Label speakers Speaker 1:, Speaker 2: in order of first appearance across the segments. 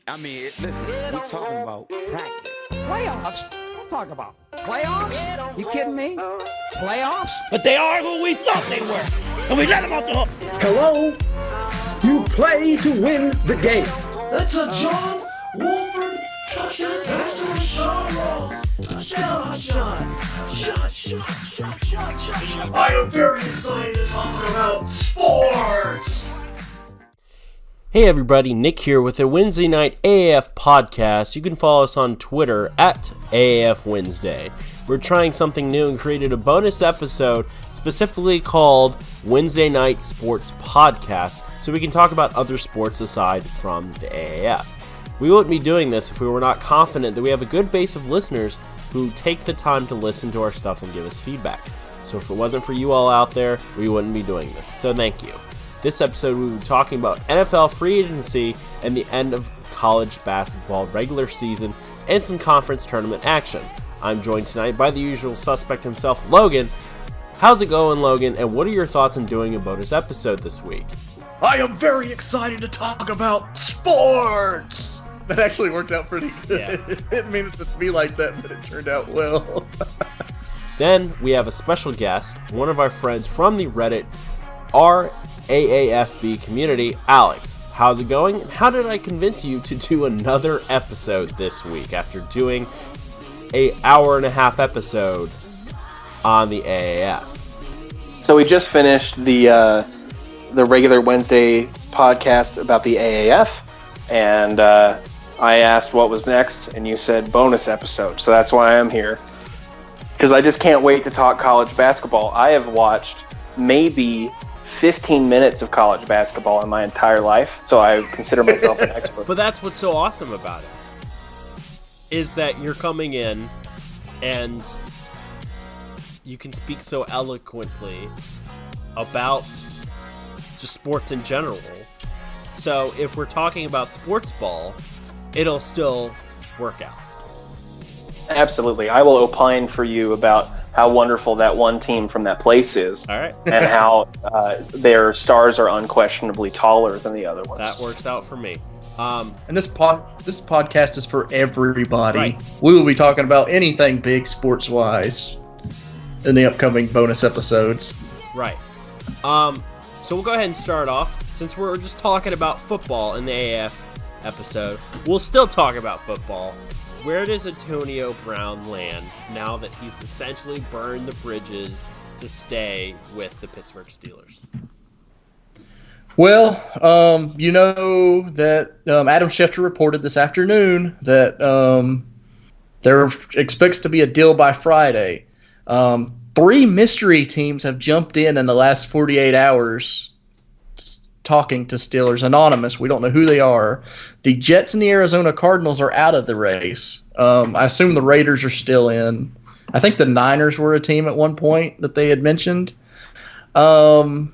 Speaker 1: I mean, listen, we're talking about practice.
Speaker 2: Playoffs? Don't talk about playoffs. You kidding me? Playoffs?
Speaker 3: But they are who we thought they were, and we let them off the hook.
Speaker 4: Hello? You play to win the game.
Speaker 5: That's a John Wolford touchdown pass to Rashawn Ross. Touchdown. I am very excited to talk about sports.
Speaker 6: Hey everybody, Nick here with a Wednesday night AAF podcast. You can follow us on Twitter at AAF Wednesday. We're trying something new and created a bonus episode specifically called Wednesday Night Sports Podcast so we can talk about other sports aside from the AAF. We wouldn't be doing this if we were not confident that we have a good base of listeners who take the time to listen to our stuff and give us feedback. So if it wasn't for you all out there, we wouldn't be doing this. So thank you. This episode, we will be talking about NFL free agency and the end of college basketball regular season and some conference tournament action. I'm joined tonight by the usual suspect himself, Logan. How's it going, Logan? And what are your thoughts on doing a bonus episode this week?
Speaker 5: I am very excited to talk about sports.
Speaker 7: That actually worked out pretty good.
Speaker 6: Yeah.
Speaker 7: It didn't mean it to be like that, but it turned out well.
Speaker 6: Then we have a special guest, one of our friends from the Reddit AAFB community, Alex. How's it going? And how did I convince you to do another episode this week after doing an hour-and-a-half episode on the AAF?
Speaker 8: So we just finished the regular Wednesday podcast about the AAF, and I asked what was next, and you said bonus episode. So that's why I'm here, because I just can't wait to talk college basketball. I have watched maybe 15 minutes of college basketball in my entire life, so I consider myself an expert.
Speaker 6: But that's what's so awesome about it, is that you're coming in and you can speak so eloquently about just sports in general. So if we're talking about sports ball, it'll still work out.
Speaker 8: Absolutely. I will opine for you about how wonderful that one team from that place is.
Speaker 6: All right.
Speaker 8: And how their stars are unquestionably taller than the other ones.
Speaker 6: That works out for me.
Speaker 7: And this podcast is for everybody.
Speaker 6: Right.
Speaker 7: We will be talking about anything big sports-wise in the upcoming bonus episodes.
Speaker 6: Right. So we'll go ahead and start off. Since we're just talking about football in the AAF episode, we'll still talk about football. Where does Antonio Brown land now that he's essentially burned the bridges to stay with the Pittsburgh Steelers?
Speaker 7: Well, you know that Adam Schefter reported this afternoon that there expects to be a deal by Friday. 3 mystery teams have jumped in the last 48 hours talking to Steelers. Anonymous. We don't know who they are. The Jets and the Arizona Cardinals are out of the race. I assume the Raiders are still in. I think the Niners were a team at one point that they had mentioned.
Speaker 8: The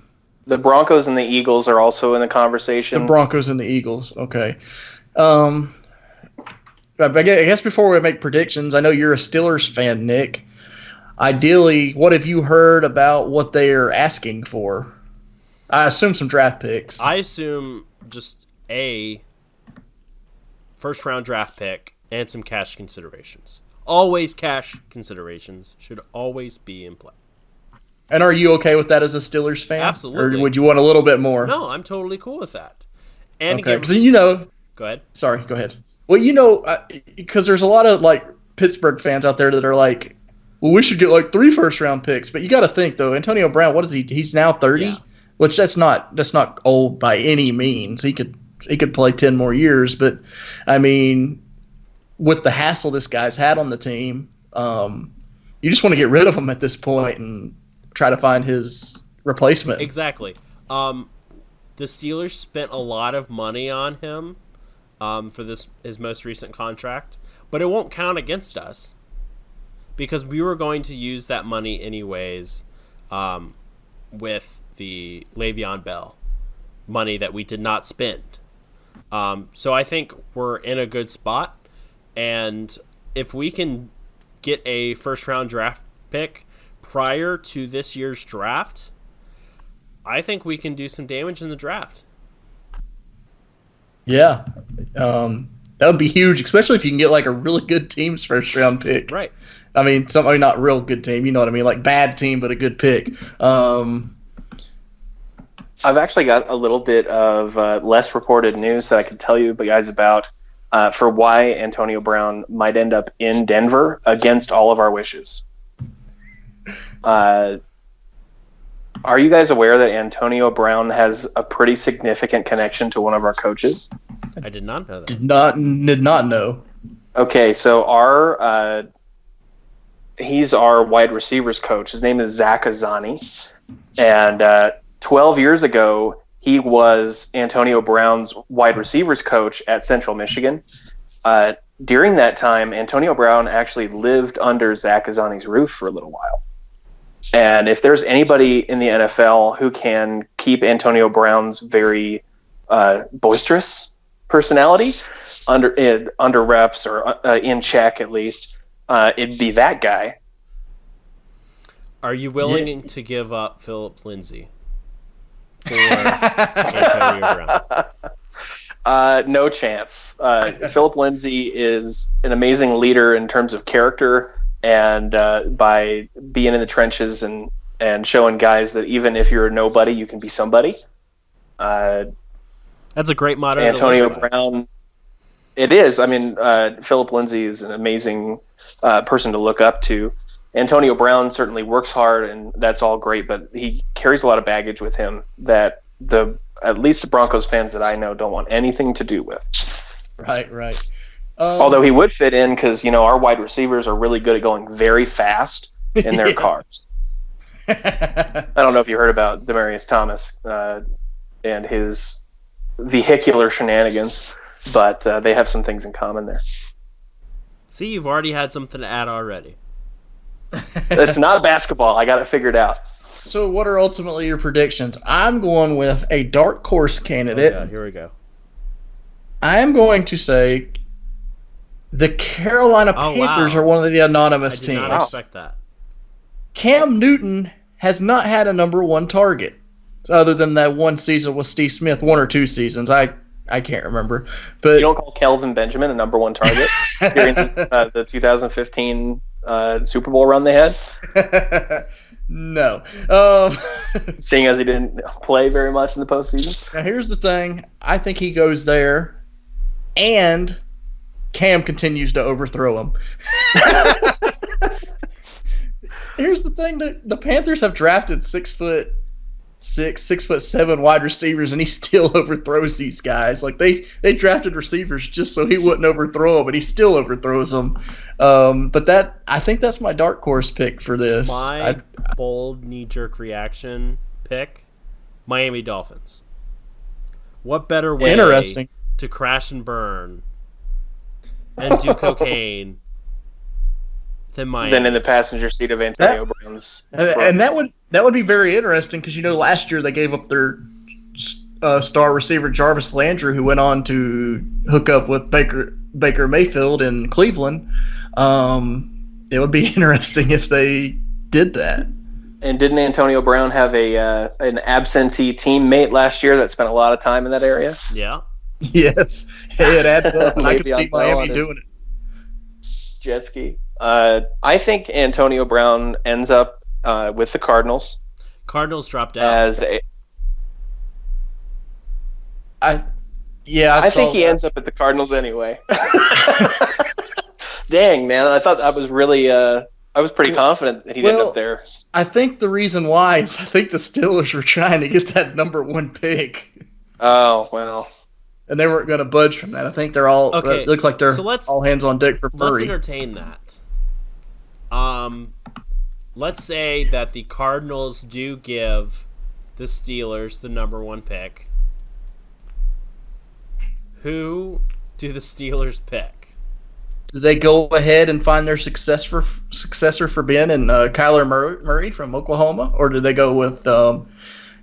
Speaker 8: Broncos and the Eagles are also in the conversation.
Speaker 7: The Broncos and the Eagles. Okay. I guess before we make predictions, I know you're a Steelers fan, Nick. Ideally, what have you heard about what they are asking for? I assume some draft picks.
Speaker 6: I assume just a first-round draft pick and some cash considerations. Always cash considerations should always be in play.
Speaker 7: And are you okay with that as a Steelers fan?
Speaker 6: Absolutely.
Speaker 7: Or would you want a little bit more?
Speaker 6: No, I'm totally cool with that. And
Speaker 7: okay,
Speaker 6: again,
Speaker 7: because you know.
Speaker 6: go ahead.
Speaker 7: Sorry, go ahead. Well, you know, because there's a lot of like Pittsburgh fans out there that are like, well, we should get like 3 first-round picks. But you got to think though, Antonio Brown, what is he? He's now 30.
Speaker 6: Yeah.
Speaker 7: Which that's not old by any means. He could play 10 more years, but I mean, with the hassle this guy's had on the team, you just want to get rid of him at this point and try to find his replacement.
Speaker 6: Exactly. The Steelers spent a lot of money on him for his most recent contract, but it won't count against us because we were going to use that money anyways with the Le'Veon Bell money that we did not spend. So I think we're in a good spot. And if we can get a first-round draft pick prior to this year's draft, I think we can do some damage in the draft.
Speaker 7: Yeah. That would be huge, especially if you can get like a really good team's first round pick.
Speaker 6: Right.
Speaker 7: I mean, not real good team, you know what I mean? Like bad team, but a good pick.
Speaker 8: I've actually got a little bit of less reported news that I could tell you guys about for why Antonio Brown might end up in Denver against all of our wishes. Are you guys aware that Antonio Brown has a pretty significant connection to one of our coaches?
Speaker 6: I did not know that.
Speaker 7: Did not know.
Speaker 8: Okay, so he's our wide receivers coach. His name is Zach Azani, and 12 years ago he was Antonio Brown's wide receivers coach at Central Michigan. During that time, Antonio Brown actually lived under Zach Azani's roof for a little while. And if there's anybody in the NFL who can keep Antonio Brown's very boisterous personality under reps or in check at least, it'd be that guy.
Speaker 6: Are you willing to give up Philip Lindsay for Antonio Brown?
Speaker 8: No chance. Philip Lindsay is an amazing leader in terms of character and by being in the trenches and showing guys that even if you're a nobody, you can be somebody.
Speaker 6: That's a great motto.
Speaker 8: Antonio Brown. It is. I mean, Philip Lindsay is an amazing person to look up to. Antonio Brown certainly works hard, and that's all great, but he carries a lot of baggage with him that at least the Broncos fans that I know don't want anything to do with.
Speaker 7: Right.
Speaker 8: Although he would fit in because, our wide receivers are really good at going very fast in their cars. I don't know if you heard about Demaryius Thomas and his vehicular shenanigans, but they have some things in common there.
Speaker 6: See, you've already had something to add already.
Speaker 8: It's not basketball. I got it figured out.
Speaker 7: So what are ultimately your predictions? I'm going with a dark horse candidate.
Speaker 6: Oh, yeah, here we go.
Speaker 7: I am going to say the Carolina Panthers are one of the anonymous teams.
Speaker 6: I did not expect that.
Speaker 7: Cam Newton has not had a number one target other than that one season with Steve Smith, 1 or 2 seasons. I can't remember. But
Speaker 8: you don't call Kelvin Benjamin a number one target during the 2015 Super Bowl run they had?
Speaker 7: No.
Speaker 8: Seeing as he didn't play very much in the postseason.
Speaker 7: Now, here's the thing. I think he goes there, and Cam continues to overthrow him. Here's the thing. The Panthers have drafted 6'6", 6'7" wide receivers, and he still overthrows these guys. Like they drafted receivers just so he wouldn't overthrow them, but he still overthrows them. But I think that's my dark horse pick for this.
Speaker 6: My bold knee-jerk reaction pick: Miami Dolphins. What better way to crash and burn and do cocaine than Miami?
Speaker 8: Than in the passenger seat of Antonio Brown's.
Speaker 7: And that would be very interesting because last year they gave up their star receiver Jarvis Landry, who went on to hook up with Baker Mayfield in Cleveland. It would be interesting if they did that.
Speaker 8: And didn't Antonio Brown have an absentee teammate last year that spent a lot of time in that area?
Speaker 6: Yeah.
Speaker 7: Yes. Hey, it adds up. I could see Miami doing it.
Speaker 8: Jet ski. I think Antonio Brown ends up with the Cardinals.
Speaker 6: Cardinals dropped out.
Speaker 8: I think he ends up at the Cardinals anyway. Dang, man! I thought I was really, I was pretty confident that he'd end up there.
Speaker 7: I think the reason why is I think the Steelers were trying to get that number one pick.
Speaker 8: Oh well.
Speaker 7: And they weren't going to budge from that. I think they're all.
Speaker 6: Okay.
Speaker 7: It looks like they're all hands on deck for Murray.
Speaker 6: Let's entertain that. Let's say that the Cardinals do give the Steelers the number one pick. Who do the Steelers pick?
Speaker 7: Do they go ahead and find their successor for Ben and Kyler Murray from Oklahoma, or do they go with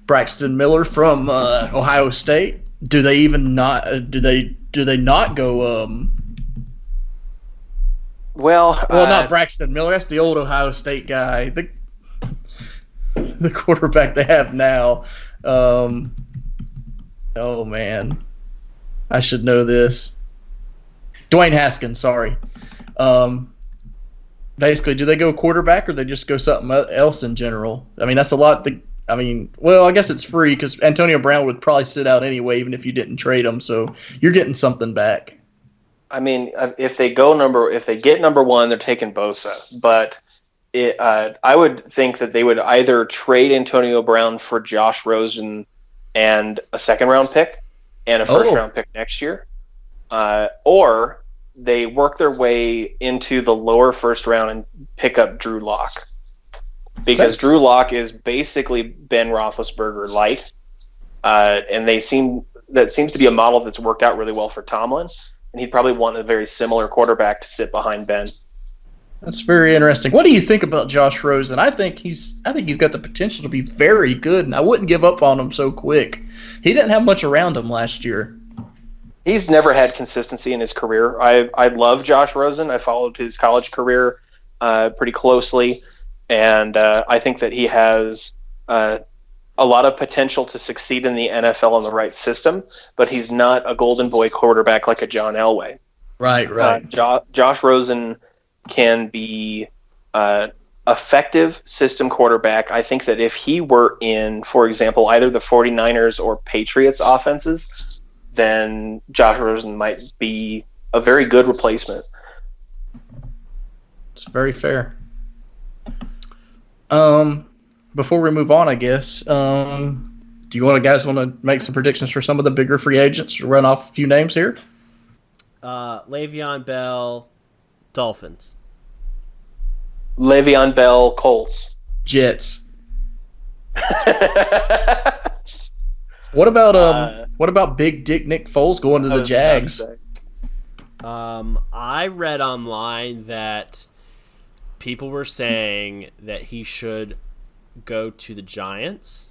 Speaker 7: Braxton Miller from Ohio State? Do they even not? Do they not go?
Speaker 8: Well,
Speaker 7: not Braxton Miller. That's the old Ohio State guy. The quarterback they have now. Oh man. I should know this. Dwayne Haskins, sorry. Basically, do they go quarterback or they just go something else in general? I mean, that's a lot. I guess it's free because Antonio Brown would probably sit out anyway, even if you didn't trade him. So you're getting something back.
Speaker 8: I mean, if they get number one, they're taking Bosa. But I would think that they would either trade Antonio Brown for Josh Rosen and a second-round pick and a first-round pick next year, or they work their way into the lower first round and pick up Drew Lock, because Drew Lock is basically Ben Roethlisberger light, and that seems to be a model that's worked out really well for Tomlin, and he'd probably want a very similar quarterback to sit behind Ben.
Speaker 7: That's very interesting. What do you think about Josh Rosen? I think he's got the potential to be very good, and I wouldn't give up on him so quick. He didn't have much around him last year.
Speaker 8: He's never had consistency in his career. I love Josh Rosen. I followed his college career pretty closely, and I think that he has a lot of potential to succeed in the NFL in the right system, but he's not a golden boy quarterback like a John Elway.
Speaker 7: Right.
Speaker 8: Josh Rosen can be effective system quarterback. I think that if he were in, for example, either the 49ers or Patriots offenses, then Josh Rosen might be a very good replacement.
Speaker 7: It's very fair. Before we move on, I guess, do you guys want to make some predictions for some of the bigger free agents? Run off a few names here.
Speaker 6: Le'Veon Bell, Dolphins.
Speaker 8: Le'Veon Bell, Colts.
Speaker 7: Jets. What about Big Dick Nick Foles going to the Jags?
Speaker 6: I read online that people were saying that he should go to the Giants.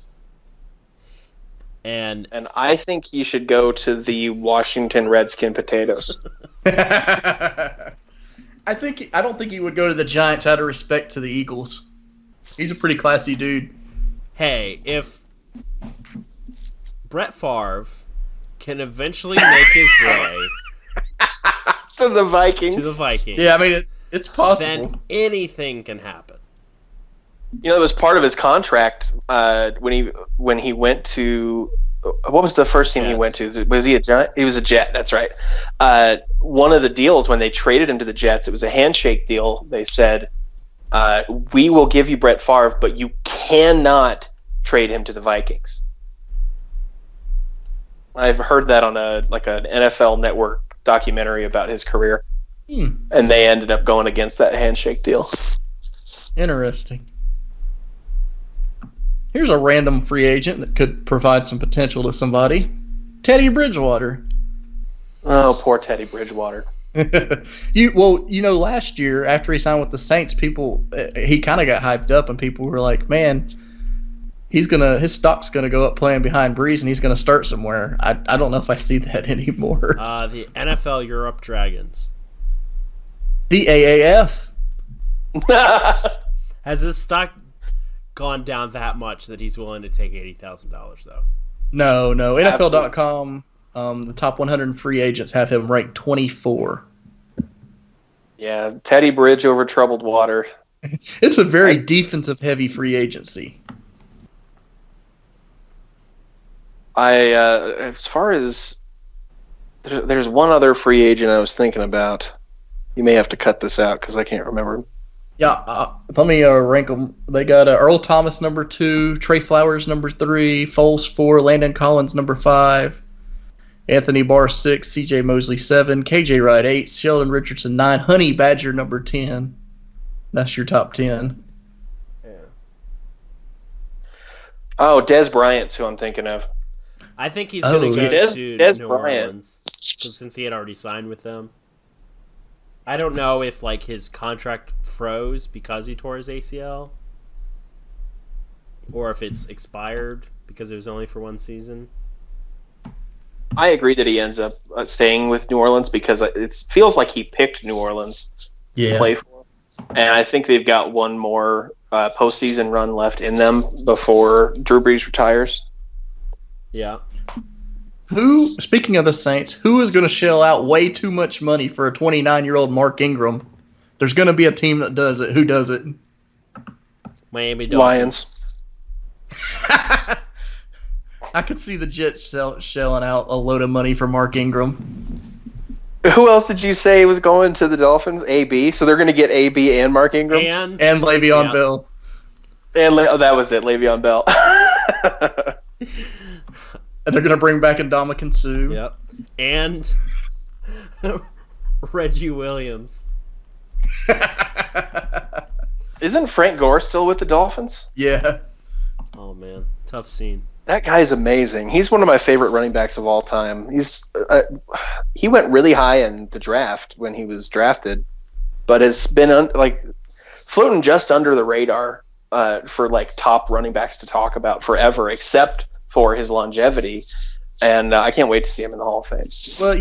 Speaker 6: And
Speaker 8: I think he should go to the Washington Redskin Potatoes.
Speaker 7: I don't think he would go to the Giants out of respect to the Eagles. He's a pretty classy dude.
Speaker 6: Hey, if Brett Favre can eventually make his way
Speaker 8: to the Vikings.
Speaker 7: Yeah, I mean it's possible.
Speaker 6: Then anything can happen.
Speaker 8: You know, it was part of his contract when he went to, what was the first team
Speaker 6: Jets.
Speaker 8: he went to? Was he a Giant? He was a Jet. That's right. One of the deals when they traded him to the Jets, it was a handshake deal. They said, "We will give you Brett Favre, but you cannot trade him to the Vikings." I've heard that on an NFL Network documentary about his career, and they ended up going against that handshake deal.
Speaker 7: Interesting. Here's a random free agent that could provide some potential to somebody. Teddy Bridgewater.
Speaker 8: Oh, poor Teddy Bridgewater.
Speaker 7: Last year after he signed with the Saints, he kind of got hyped up, and people were like, "Man, his stock's gonna go up playing behind Breeze, and he's gonna start somewhere." I don't know if I see that anymore.
Speaker 6: The NFL Europe Dragons.
Speaker 7: The AAF.
Speaker 6: Has his stock gone down that much that he's willing to take $80,000 though?
Speaker 7: No. NFL.com, the top 100 free agents have him ranked 24.
Speaker 8: Yeah, Teddy Bridge over troubled water.
Speaker 7: It's a very defensive-heavy free agency.
Speaker 8: As far as there's one other free agent I was thinking about. You may have to cut this out because I can't remember.
Speaker 7: Yeah, let me rank them. They got Earl Thomas number 2, Trey Flowers number 3, Foles 4, Landon Collins number 5, Anthony Barr 6, C.J. Mosley 7, K.J. Wright 8, Sheldon Richardson 9, Honey Badger number 10. That's your top 10.
Speaker 6: Yeah.
Speaker 8: Oh, Dez Bryant's who I'm thinking of.
Speaker 6: I think he's going to go to
Speaker 8: Dez
Speaker 6: New
Speaker 8: Bryant.
Speaker 6: Orleans since he had already signed with them. I don't know if his contract froze because he tore his ACL, or if it's expired because it was only for one season.
Speaker 8: I agree that he ends up staying with New Orleans because it feels like he picked New Orleans to play for. And I think they've got one more postseason run left in them before Drew Brees retires.
Speaker 6: Yeah.
Speaker 7: Speaking of the Saints, who is going to shell out way too much money for a 29-year-old Mark Ingram? There's going to be a team that does it. Who does it?
Speaker 6: Miami Dolphins.
Speaker 7: I could see the Jets shelling out a load of money for Mark Ingram.
Speaker 8: Who else did you say was going to the Dolphins? AB. So they're going to get AB and Mark Ingram
Speaker 7: And Le'Veon Bell.
Speaker 8: And that was it, Le'Veon Bell.
Speaker 7: And they're going to bring back Ndamukong Suh.
Speaker 6: Yep. And Reggie Williams.
Speaker 8: Isn't Frank Gore still with the Dolphins?
Speaker 7: Yeah.
Speaker 6: Oh, man. Tough scene.
Speaker 8: That guy is amazing. He's one of my favorite running backs of all time. He went really high in the draft when he was drafted, but has been floating just under the radar for like top running backs to talk about forever, except for his longevity. And I can't wait to see him in the Hall of Fame.
Speaker 7: Well,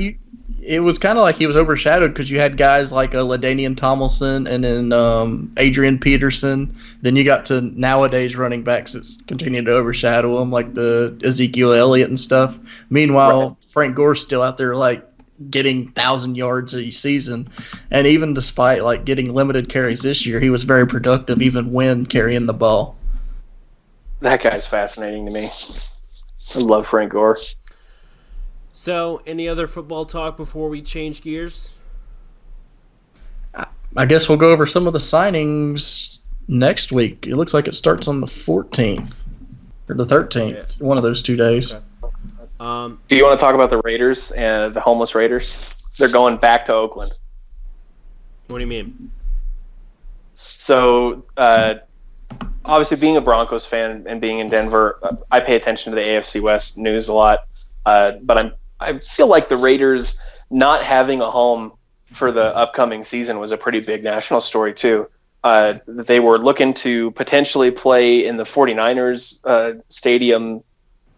Speaker 7: it was kind of like he was overshadowed because you had guys like LaDainian Tomlinson and then Adrian Peterson. Then you got to nowadays running backs that continue to overshadow him, like the Ezekiel Elliott and stuff. Meanwhile, right. Frank Gore's still out there like getting 1,000 yards a season, and even despite like getting limited carries this year, he was very productive even when carrying the ball.
Speaker 8: That guy's fascinating to me. I love Frank Gore.
Speaker 6: So, any other football talk before we change gears?
Speaker 7: I guess we'll go over some of the signings next week. It looks like it starts on the 14th or the 13th, one of those 2 days.
Speaker 6: Okay.
Speaker 8: Do you want to talk about the Raiders and the homeless Raiders? They're going back to Oakland.
Speaker 6: What do you mean?
Speaker 8: So, obviously, being a Broncos fan and being in Denver, I pay attention to the AFC West news a lot. But I feel like the Raiders not having a home for the upcoming season was a pretty big national story too. They were looking to potentially play in the 49ers stadium.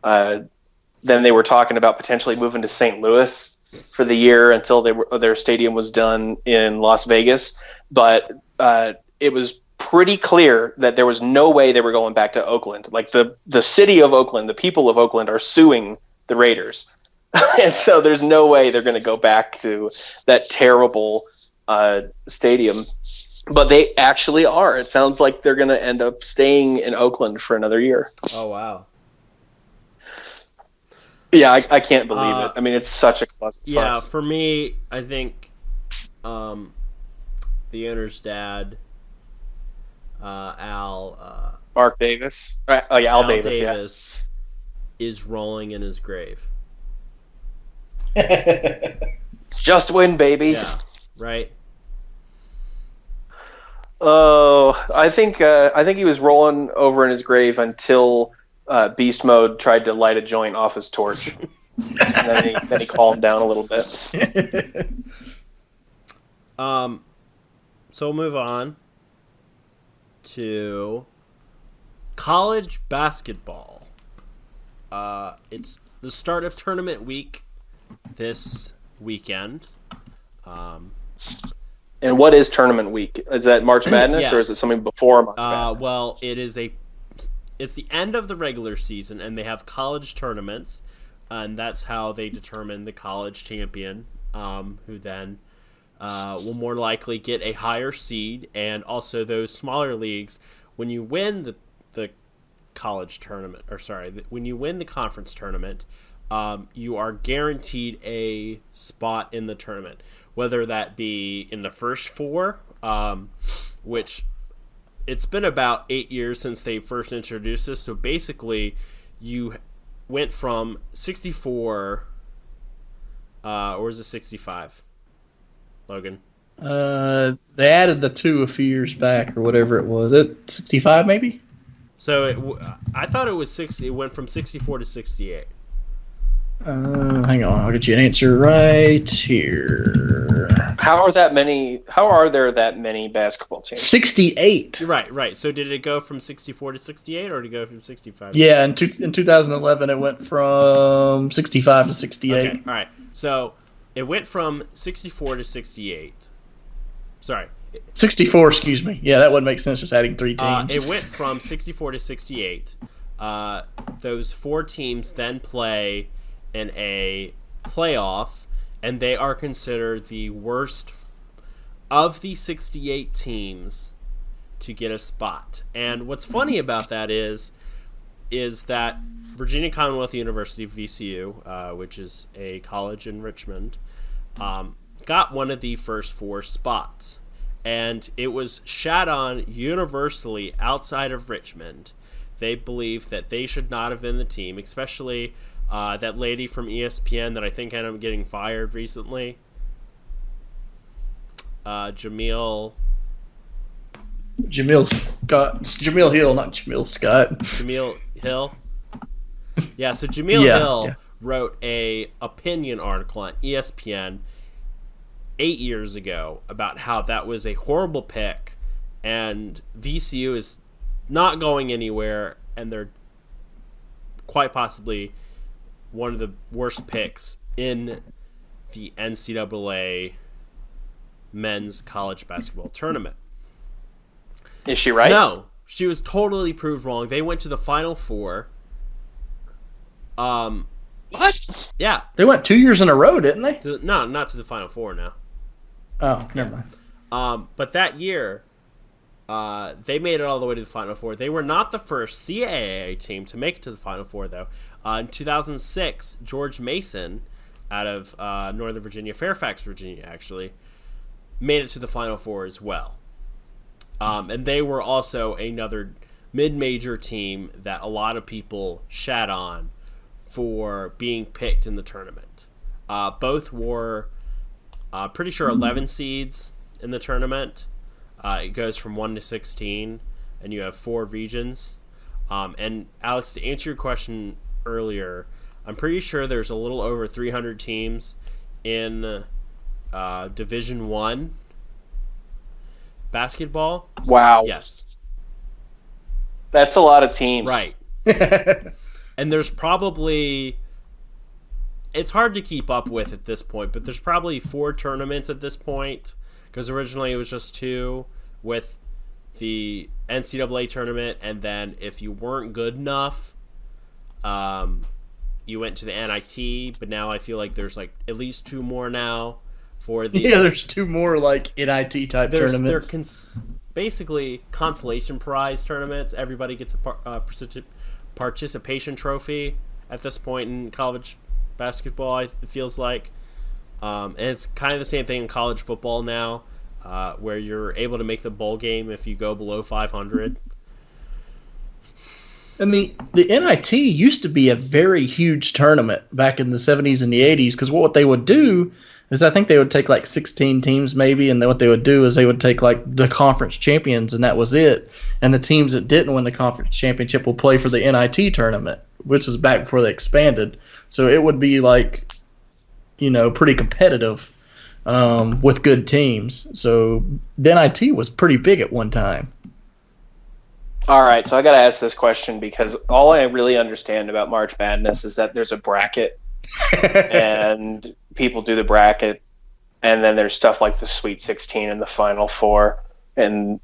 Speaker 8: Then they were talking about potentially moving to St. Louis for the year until their stadium was done in Las Vegas. But it was pretty clear that there was no way they were going back to Oakland. Like the city of Oakland, the people of Oakland are suing the Raiders. And so there's no way they're going to go back to that terrible stadium. But they actually are. It sounds like they're going to end up staying in Oakland for another year.
Speaker 6: Oh, wow.
Speaker 8: Yeah, I can't believe it. I mean, it's such a cluster.
Speaker 6: Yeah, for me, I think the owner's dad, Al...
Speaker 8: Mark Davis. Al Davis,
Speaker 6: is rolling in his grave.
Speaker 8: Just win, baby.
Speaker 6: Yeah, right.
Speaker 8: Oh, I think he was rolling over in his grave until Beast Mode tried to light a joint off his torch, and then he calmed down a little bit.
Speaker 6: So we'll move on to college basketball. It's the start of tournament week this weekend.
Speaker 8: And what is tournament week? Is that March Madness
Speaker 6: yes.
Speaker 8: or is it something before March Madness?
Speaker 6: Well, it's the end of the regular season, and they have college tournaments, and that's how they determine the college champion, who then will more likely get a higher seed, and also those smaller leagues. When you win the college tournament, when you win the conference tournament, you are guaranteed a spot in the tournament, whether that be in the first four, which it's been about 8 years since they first introduced this. So basically, you went from 64, or is it 65, Logan?
Speaker 7: They added the 2 a few years back or whatever it was. 65 maybe?
Speaker 6: So I thought it was 60. It went from 64 to 68.
Speaker 7: Hang on, I'll get you an answer right here.
Speaker 8: How are there that many basketball teams?
Speaker 7: 68.
Speaker 6: Right. So did it go from 64 to 68, or did it go from 65?
Speaker 7: Yeah, in 2011 it went from 65 to 68.
Speaker 6: Okay, all right. So it went from 64 to 68. Sorry.
Speaker 7: 64, excuse me. Yeah, that wouldn't make sense, just adding 3 teams.
Speaker 6: It went from 64 to 68. Those 4 teams then play in a playoff, and they are considered the worst of the 68 teams to get a spot. And what's funny about that is that Virginia Commonwealth University, VCU, which is a college in Richmond, got one of the first 4 spots. And it was shat on universally outside of Richmond. They believe that they should not have been the team, especially that lady from ESPN that I think ended up getting fired recently. Jamil
Speaker 7: Scott. Jamil Hill, not Jamil Scott.
Speaker 6: Jamil Hill? Yeah, so Jamil Hill wrote a opinion article on ESPN 8 years ago about how that was a horrible pick and VCU is not going anywhere and they're quite possibly one of the worst picks in the NCAA men's college basketball tournament.
Speaker 8: Is she right?
Speaker 6: No, she was totally proved wrong. They went to the Final Four.
Speaker 7: What?
Speaker 6: Yeah.
Speaker 7: They went 2 years in a row, didn't they?
Speaker 6: No, not to the Final Four now.
Speaker 7: Oh, never mind.
Speaker 6: But that year, they made it all the way to the Final Four. They were not the first CAA team to make it to the Final Four, though. In 2006, George Mason, out of Northern Virginia, Fairfax, Virginia, actually, made it to the Final Four as well. And they were also another mid-major team that a lot of people shat on for being picked in the tournament. Both were, pretty sure, 11 seeds in the tournament. It goes from 1 to 16, and you have 4 regions. And Alex, to answer your question earlier, I'm pretty sure there's a little over 300 teams in Division 1 basketball.
Speaker 8: Wow.
Speaker 6: Yes.
Speaker 8: That's a lot of teams.
Speaker 6: Right. And there's probably... It's hard to keep up with at this point, but there's probably 4 tournaments at this point, because originally it was just 2 with the NCAA tournament, and then if you weren't good enough, you went to the NIT, but now I feel like there's like at least 2 more now for the...
Speaker 7: Yeah, there's 2 more like NIT type tournaments.
Speaker 6: They're basically consolation prize tournaments. Everybody gets a participation trophy at this point in college basketball, it feels like. And it's kind of the same thing in college football now, where you're able to make the bowl game if you go below 500.
Speaker 7: And the NIT used to be a very huge tournament back in the 70s and the 80s, because what they would do is I think they would take like 16 teams maybe, and then what they would do is they would take like the conference champions, and that was it. And the teams that didn't win the conference championship will play for the NIT tournament, which is back before they expanded. So it would be like, pretty competitive with good teams. So the NIT was pretty big at one time.
Speaker 8: All right, so I got to ask this question because all I really understand about March Madness is that there's a bracket and people do the bracket, and then there's stuff like the Sweet 16 and the Final Four, and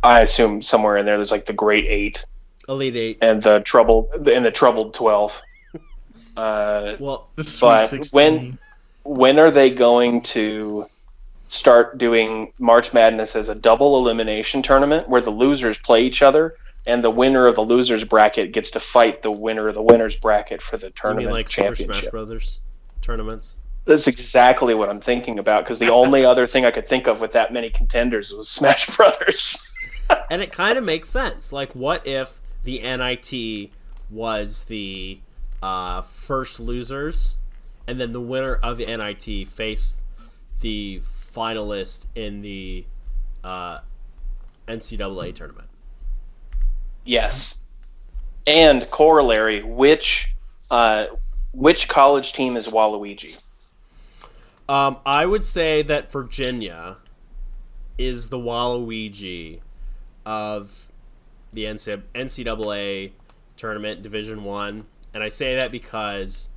Speaker 8: I assume somewhere in there's like the Great 8,
Speaker 6: Elite 8,
Speaker 8: and the Troubled 12.
Speaker 6: Well,
Speaker 8: but when are they going to start doing March Madness as a double elimination tournament where the losers play each other and the winner of the losers bracket gets to fight the winner of the winners bracket for the tournament
Speaker 6: like
Speaker 8: championship?
Speaker 6: Super Smash Brothers tournaments?
Speaker 8: That's exactly what I'm thinking about, because the only other thing I could think of with that many contenders was Smash Brothers.
Speaker 6: And it kind of makes sense. Like, what if the NIT was the first losers, and then the winner of the NIT faced the finalist in the NCAA tournament?
Speaker 8: Yes. And corollary, which college team is Waluigi?
Speaker 6: I would say that Virginia is the Waluigi of the NCAA tournament, Division 1. And I say that because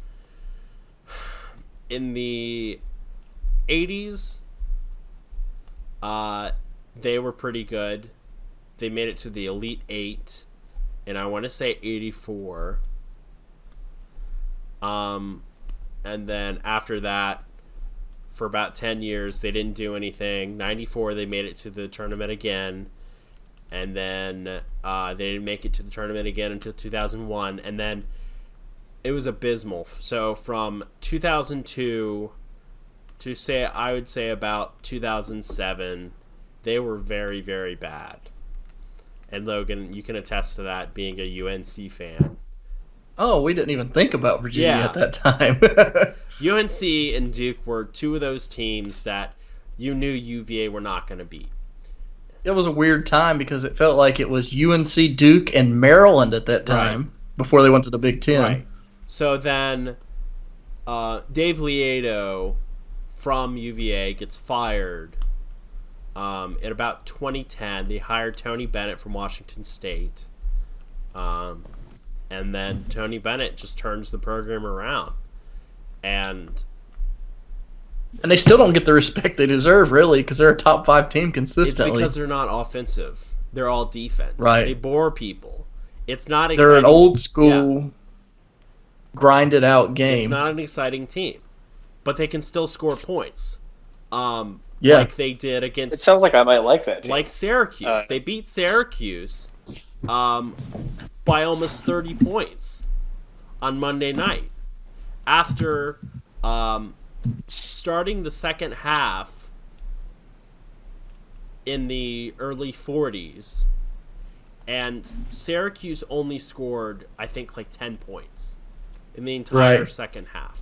Speaker 6: in the 80s, they were pretty good. They made it to the Elite 8, and I want to say 84. and then after that, for about 10 years, they didn't do anything. 94, they made it to the tournament again, and then they didn't make it to the tournament again until 2001, and then it was abysmal. So from 2002 to I would say about 2007, they were very, very bad. And Logan, you can attest to that, being a UNC fan.
Speaker 7: Oh, we didn't even think about Virginia at that time.
Speaker 6: UNC and Duke were two of those teams that you knew UVA were not going to beat.
Speaker 7: It was a weird time because it felt like it was UNC, Duke, and Maryland at that time before they went to the Big Ten.
Speaker 6: Right. So then Dave Lieto from UVA gets fired in about 2010. They hired Tony Bennett from Washington State. And then Tony Bennett just turns the program around. And
Speaker 7: they still don't get the respect they deserve, really, because they're a top 5 team consistently.
Speaker 6: It's because they're not offensive. They're all defense.
Speaker 7: Right.
Speaker 6: They bore people. It's not exciting.
Speaker 7: They're an old school, grinded out game.
Speaker 6: It's not an exciting team, but they can still score points. Like they did against.
Speaker 8: It sounds like I might like that team.
Speaker 6: Like Syracuse. They beat Syracuse by almost 30 points on Monday night. After starting the second half in the early 40s, and Syracuse only scored, I think, like 10 points in the entire second half.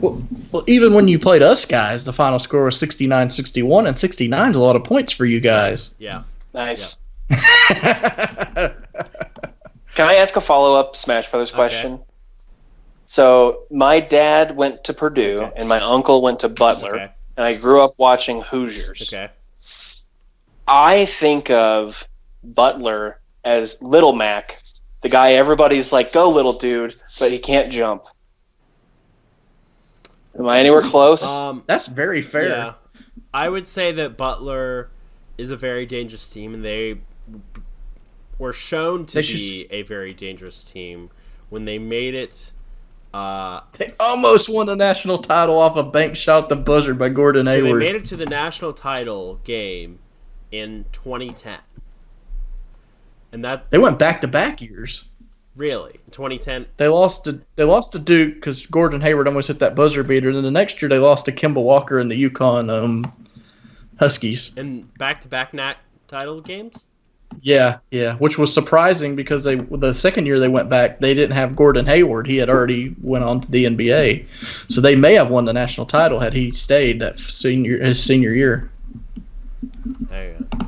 Speaker 7: Well, even when you played us guys, the final score was 69-61, and 69 is a lot of points for you guys.
Speaker 6: Yeah.
Speaker 8: Nice. Yeah. Can I ask a follow-up Smash Brothers question?
Speaker 6: Okay.
Speaker 8: So my dad went to Purdue, and my uncle went to Butler, and I grew up watching Hoosiers.
Speaker 6: Okay.
Speaker 8: I think of Butler as Little Mac, the guy everybody's like, go little dude, but he can't jump. Am I anywhere close?
Speaker 7: That's very fair.
Speaker 6: Yeah. I would say that Butler is a very dangerous team, and they were shown to be a very dangerous team when they made it.
Speaker 7: They almost won the national title off a bank shot at the buzzer by Gordon Hayward.
Speaker 6: So they made it to the national title game in 2010. And that
Speaker 7: they went back-to-back years.
Speaker 6: Really? 2010?
Speaker 7: They lost to Duke because Gordon Hayward almost hit that buzzer beater. Then the next year they lost to Kimball Walker in the UConn Huskies.
Speaker 6: And back-to-back NAC title games?
Speaker 7: Yeah, which was surprising because the second year they went back, they didn't have Gordon Hayward. He had already went on to the NBA. So they may have won the national title had he stayed his senior year.
Speaker 6: There you go.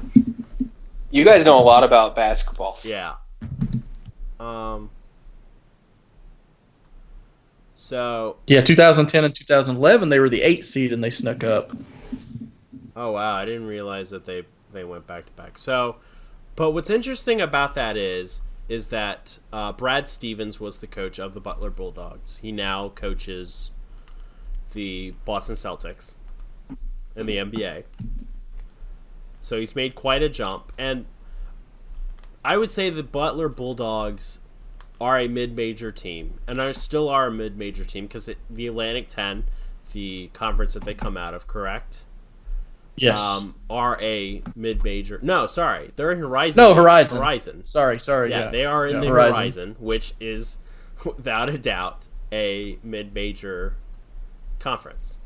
Speaker 8: You guys know a lot about basketball.
Speaker 6: Yeah. So.
Speaker 7: Yeah, 2010 and 2011 they were the 8th seed and they snuck up.
Speaker 6: Oh wow, I didn't realize that they went back to back. So, but what's interesting about that is that Brad Stevens was the coach of the Butler Bulldogs. He now coaches the Boston Celtics in the NBA. So he's made quite a jump, and I would say the Butler Bulldogs are a mid-major team, and still are a mid-major team because the Atlantic 10, the conference that they come out of, correct?
Speaker 7: Yes.
Speaker 6: Are a mid-major. No, sorry, they're in Horizon.
Speaker 7: No, Horizon.
Speaker 6: Horizon.
Speaker 7: Sorry.
Speaker 6: Yeah, they are in the Horizon, which is without a doubt a mid-major conference.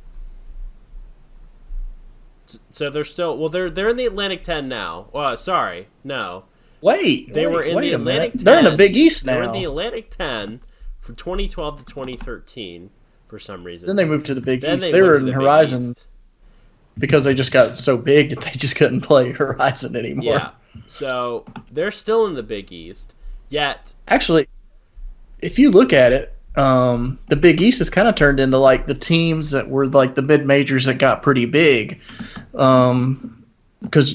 Speaker 6: So they're still they're in the Atlantic 10 now. Sorry, no. They were in the Atlantic 10.
Speaker 7: They're in the Big East now.
Speaker 6: They were in the Atlantic 10 from 2012 to 2013 for some reason.
Speaker 7: Then they moved to the Big East. They were in Horizon because they just got so big that they just couldn't play Horizon anymore.
Speaker 6: Yeah. So they're still in the Big East. Yet,
Speaker 7: actually, if you look at it, the Big East has kind of turned into like the teams that were like the mid majors that got pretty big, because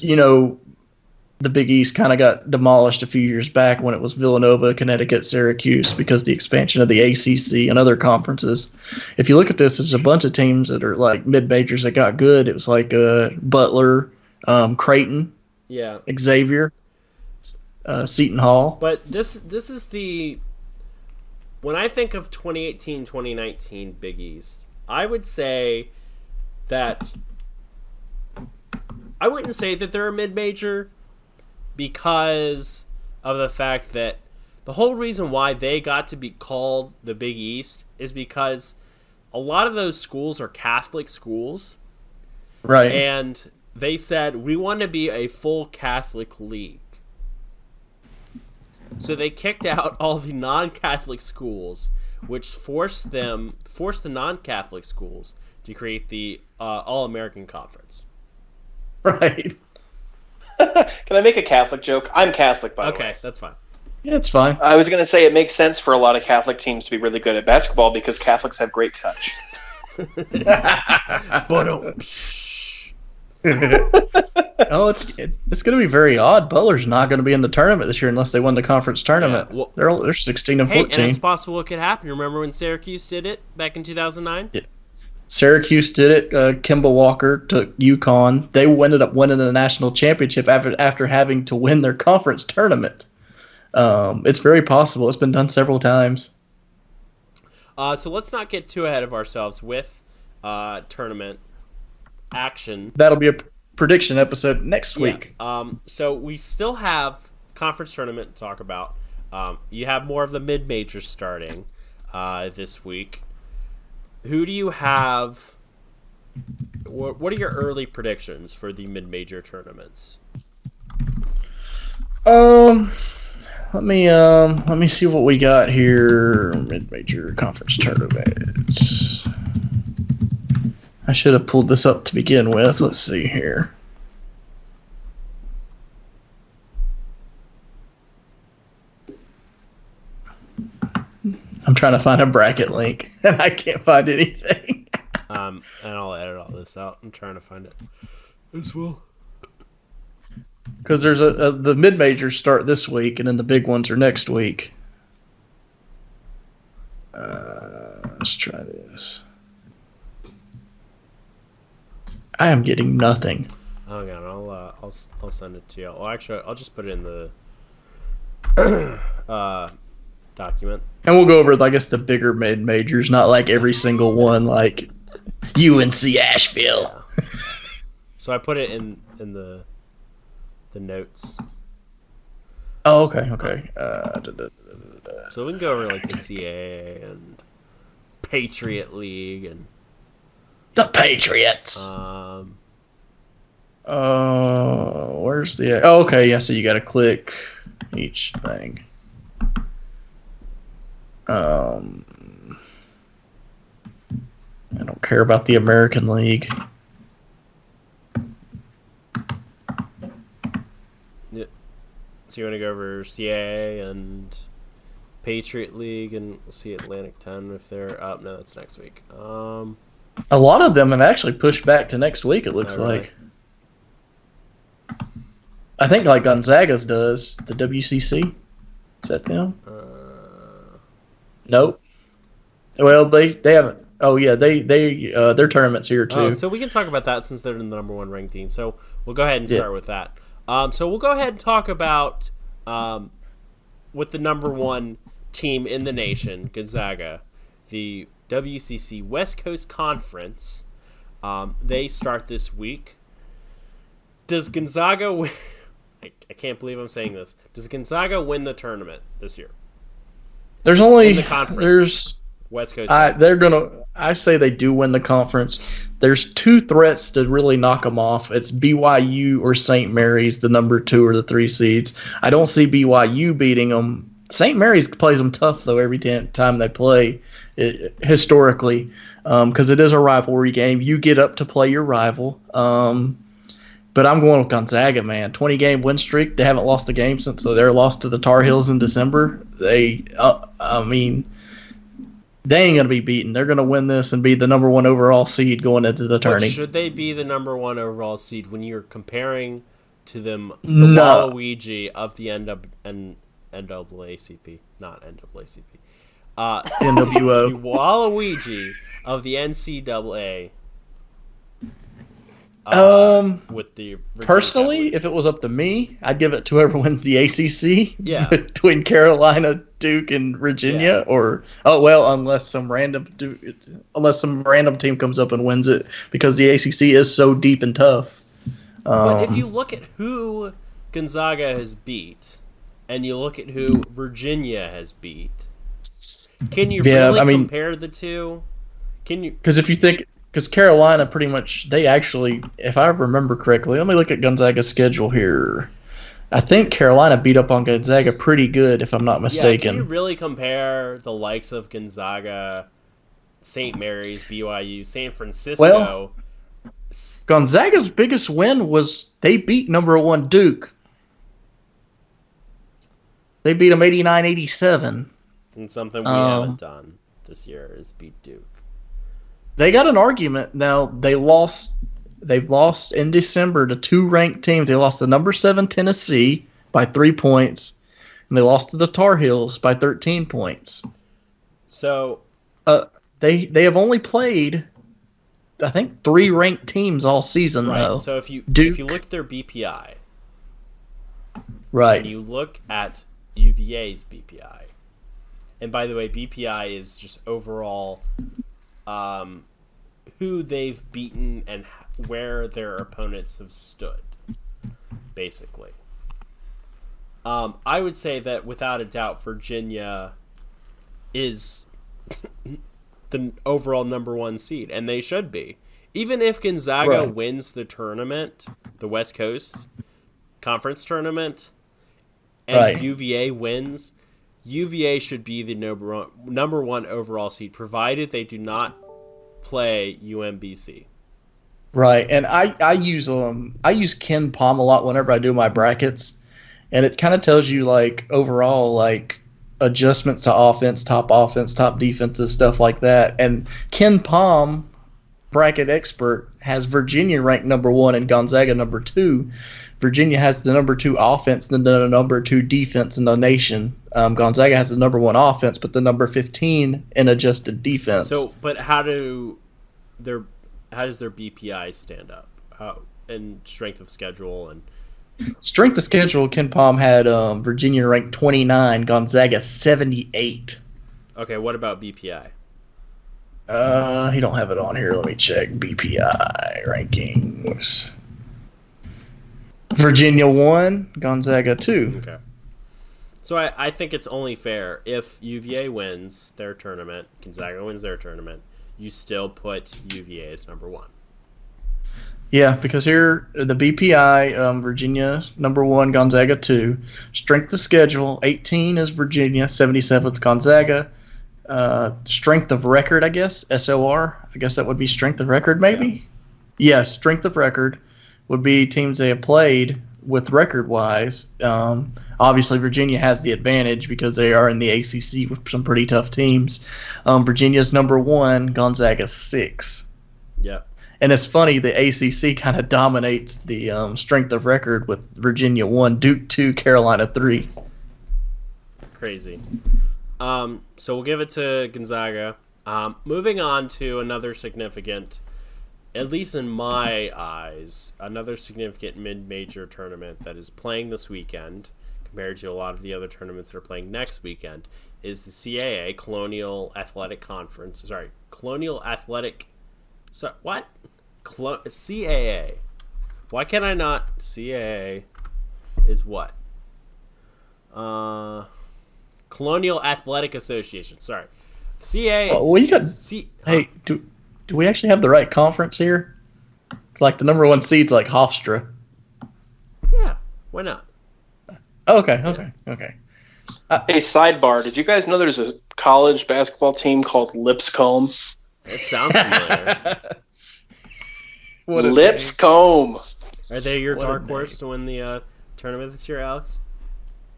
Speaker 7: the Big East kind of got demolished a few years back when it was Villanova, Connecticut, Syracuse because the expansion of the ACC and other conferences. If you look at this, there's a bunch of teams that are like mid majors that got good. It was like Butler, Creighton, Xavier, Seton Hall.
Speaker 6: But this is the when I think of 2018-2019 Big East, I would say that I wouldn't say that they're a mid-major because of the fact that the whole reason why they got to be called the Big East is because a lot of those schools are Catholic schools.
Speaker 7: Right.
Speaker 6: And they said, we want to be a full Catholic league. So they kicked out all the non-Catholic schools, which forced the non-Catholic schools to create the All-American Conference.
Speaker 7: Right.
Speaker 8: Can I make a Catholic joke? I'm Catholic, by the way.
Speaker 6: Okay, that's fine.
Speaker 7: Yeah, it's fine.
Speaker 8: I was going to say it makes sense for a lot of Catholic teams to be really good at basketball because Catholics have great touch.
Speaker 7: Oh, it's going to be very odd. Butler's not going to be in the tournament this year unless they win the conference tournament.
Speaker 6: Yeah, well,
Speaker 7: they're 16 and 14.
Speaker 6: Hey, and it's possible it could happen. Remember when Syracuse did it back in 2009?
Speaker 7: Yeah. Syracuse did it. Kemba Walker took UConn. They ended up winning the national championship after having to win their conference tournament. It's very possible. It's been done several times.
Speaker 6: So let's not get too ahead of ourselves with tournament action.
Speaker 7: That'll be a prediction episode next week.
Speaker 6: So we still have conference tournament to talk about. You have more of the mid-majors starting this week. Who do you have? What are your early predictions for the mid-major tournaments?
Speaker 7: Let me see what we got here. Mid-major conference tournaments. I should have pulled this up to begin with. Let's see here. I'm trying to find a bracket link, and I can't find anything.
Speaker 6: And I'll edit all this out. I'm trying to find it as well.
Speaker 7: Because there's the mid-majors start this week, and then the big ones are next week. Let's try this. I am getting nothing.
Speaker 6: Hang on, I'll send it to you. Well, actually, I'll just put it in the document.
Speaker 7: And we'll go over, I guess, the bigger mid-majors, not like every single one, like UNC Asheville.
Speaker 6: Yeah. So I put it in the notes.
Speaker 7: Oh, okay.
Speaker 6: So we can go over like the CAA and Patriot League and
Speaker 7: the Patriots. Where's the? Oh, okay. Yeah. So you got to click each thing. I don't care about the American League.
Speaker 6: Yeah. So you want to go over CAA and Patriot League, and we'll see Atlantic 10 if they're up. No, that's next week.
Speaker 7: A lot of them have actually pushed back to next week, it looks like. I think like Gonzaga's does. The WCC? Is that them? Nope. Well, they haven't. Oh, yeah, their tournament's here, too.
Speaker 6: So we can talk about that since they're the number one ranked team. So we'll go ahead and start with that. So we'll go ahead and talk about with the number one team in the nation, Gonzaga, the WCC West Coast Conference. They start this week. Does Gonzaga win? I can't believe I'm saying this. Does Gonzaga win the tournament this year?
Speaker 7: There's only
Speaker 6: in the conference. West Coast.
Speaker 7: I say they do win the conference. There's two threats to really knock them off. It's BYU or St. Mary's, the number 2 or the 3 seeds. I don't see BYU beating them. St. Mary's plays them tough though every time they play, historically, because it is a rivalry game. You get up to play your rival. But I'm going with Gonzaga, man. 20-game win streak. They haven't lost a game since their loss to the Tar Heels in December. They ain't going to be beaten. They're going to win this and be the number 1 overall seed going into the tourney.
Speaker 6: Should they be the number 1 overall seed when you're comparing to them the Waluigi of the NAACP? Not NAACP.
Speaker 7: NWO.
Speaker 6: The Waluigi of the NCAA. With the
Speaker 7: personally, if it was up to me, I'd give it to whoever wins the ACC.
Speaker 6: Yeah.
Speaker 7: Between Carolina, Duke and Virginia, unless some random team comes up and wins it, because the ACC is so deep and tough.
Speaker 6: But if you look at who Gonzaga has beat, and you look at who Virginia has beat, can you really compare the two? Can you?
Speaker 7: Because Carolina pretty much, they actually, if I remember correctly, let me look at Gonzaga's schedule here. I think Carolina beat up on Gonzaga pretty good, if I'm not mistaken.
Speaker 6: Can you really compare the likes of Gonzaga, St. Mary's, BYU, San Francisco?
Speaker 7: Well, Gonzaga's biggest win was they beat number 1 Duke. They beat them 89-87.
Speaker 6: And something we haven't done this year is beat Duke.
Speaker 7: They got an argument. Now, they've lost in December to 2 ranked teams. They lost to number 7 Tennessee by 3 points, and they lost to the Tar Heels by 13 points.
Speaker 6: So
Speaker 7: they have only played, I think, 3 ranked teams all season, though.
Speaker 6: So if you look at their BPI,
Speaker 7: right,
Speaker 6: and you look at UVA's BPI, and by the way, BPI is just overall who they've beaten and where their opponents have stood, basically. I would say that without a doubt, Virginia is the overall number 1 seed, and they should be. Even if Gonzaga wins the tournament, the West Coast Conference tournament, and UVA wins, UVA should be the number 1 overall seed, provided they do not play UMBC.
Speaker 7: Right, and I use Ken Palm a lot whenever I do my brackets, and it kind of tells you like overall like adjustments to offense, top defenses, stuff like that. And Ken Palm, bracket expert, has Virginia ranked number 1 and Gonzaga number 2. Virginia has the number 2 offense and the number 2 defense in the nation. Gonzaga has the number 1 offense, but the number 15 in adjusted defense.
Speaker 6: So, but how does their BPI stand up? And strength of schedule and
Speaker 7: strength of schedule? Ken Palm had Virginia ranked 29, Gonzaga 78.
Speaker 6: Okay, what about BPI?
Speaker 7: He don't have it on here. Let me check BPI rankings. Virginia 1, Gonzaga 2.
Speaker 6: Okay. So I think it's only fair if UVA wins their tournament, Gonzaga wins their tournament, you still put UVA as number 1.
Speaker 7: Yeah, because here, the BPI, Virginia number 1, Gonzaga 2. Strength of schedule, 18 is Virginia, 77th Gonzaga. Strength of record, I guess, SOR. I guess that would be strength of record, maybe? Yeah. Yes, strength of record would be teams they have played with record-wise. Obviously, Virginia has the advantage because they are in the ACC with some pretty tough teams. Virginia's number 1, Gonzaga's 6.
Speaker 6: Yeah.
Speaker 7: And it's funny, the ACC kind of dominates the strength of record with Virginia 1, Duke 2, Carolina 3.
Speaker 6: Crazy. So we'll give it to Gonzaga. Moving on to another significant, at least in my eyes, another significant mid-major tournament that is playing this weekend compared to a lot of the other tournaments that are playing next weekend is the CAA, Colonial Athletic Conference. Sorry, Colonial Athletic... So, what? CAA. Why can I not? CAA is what? Colonial Athletic Association. Sorry. CAA.
Speaker 7: Well, you got... Hey, do we actually have the right conference here? It's like the number 1 seed's like Hofstra.
Speaker 6: Yeah, why not?
Speaker 7: Okay.
Speaker 8: Hey, sidebar. Did you guys know there's a college basketball team called Lipscomb?
Speaker 6: It sounds familiar.
Speaker 8: Lipscomb.
Speaker 6: Are they your dark horse to win the tournament this year, Alex?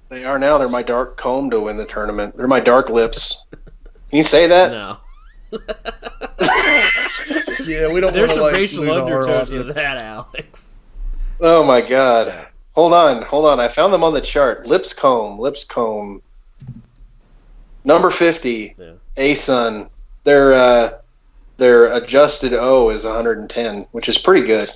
Speaker 8: They are now. They're my dark comb to win the tournament. They're my dark lips. Can you say that?
Speaker 6: No.
Speaker 7: Yeah, we don't.
Speaker 6: There's some racial undertones to that, Alex.
Speaker 8: Oh my god. Yeah. Hold on. I found them on the chart. Lipscomb. Number 50. Yeah. ASUN. Their adjusted O is 110, which is pretty good.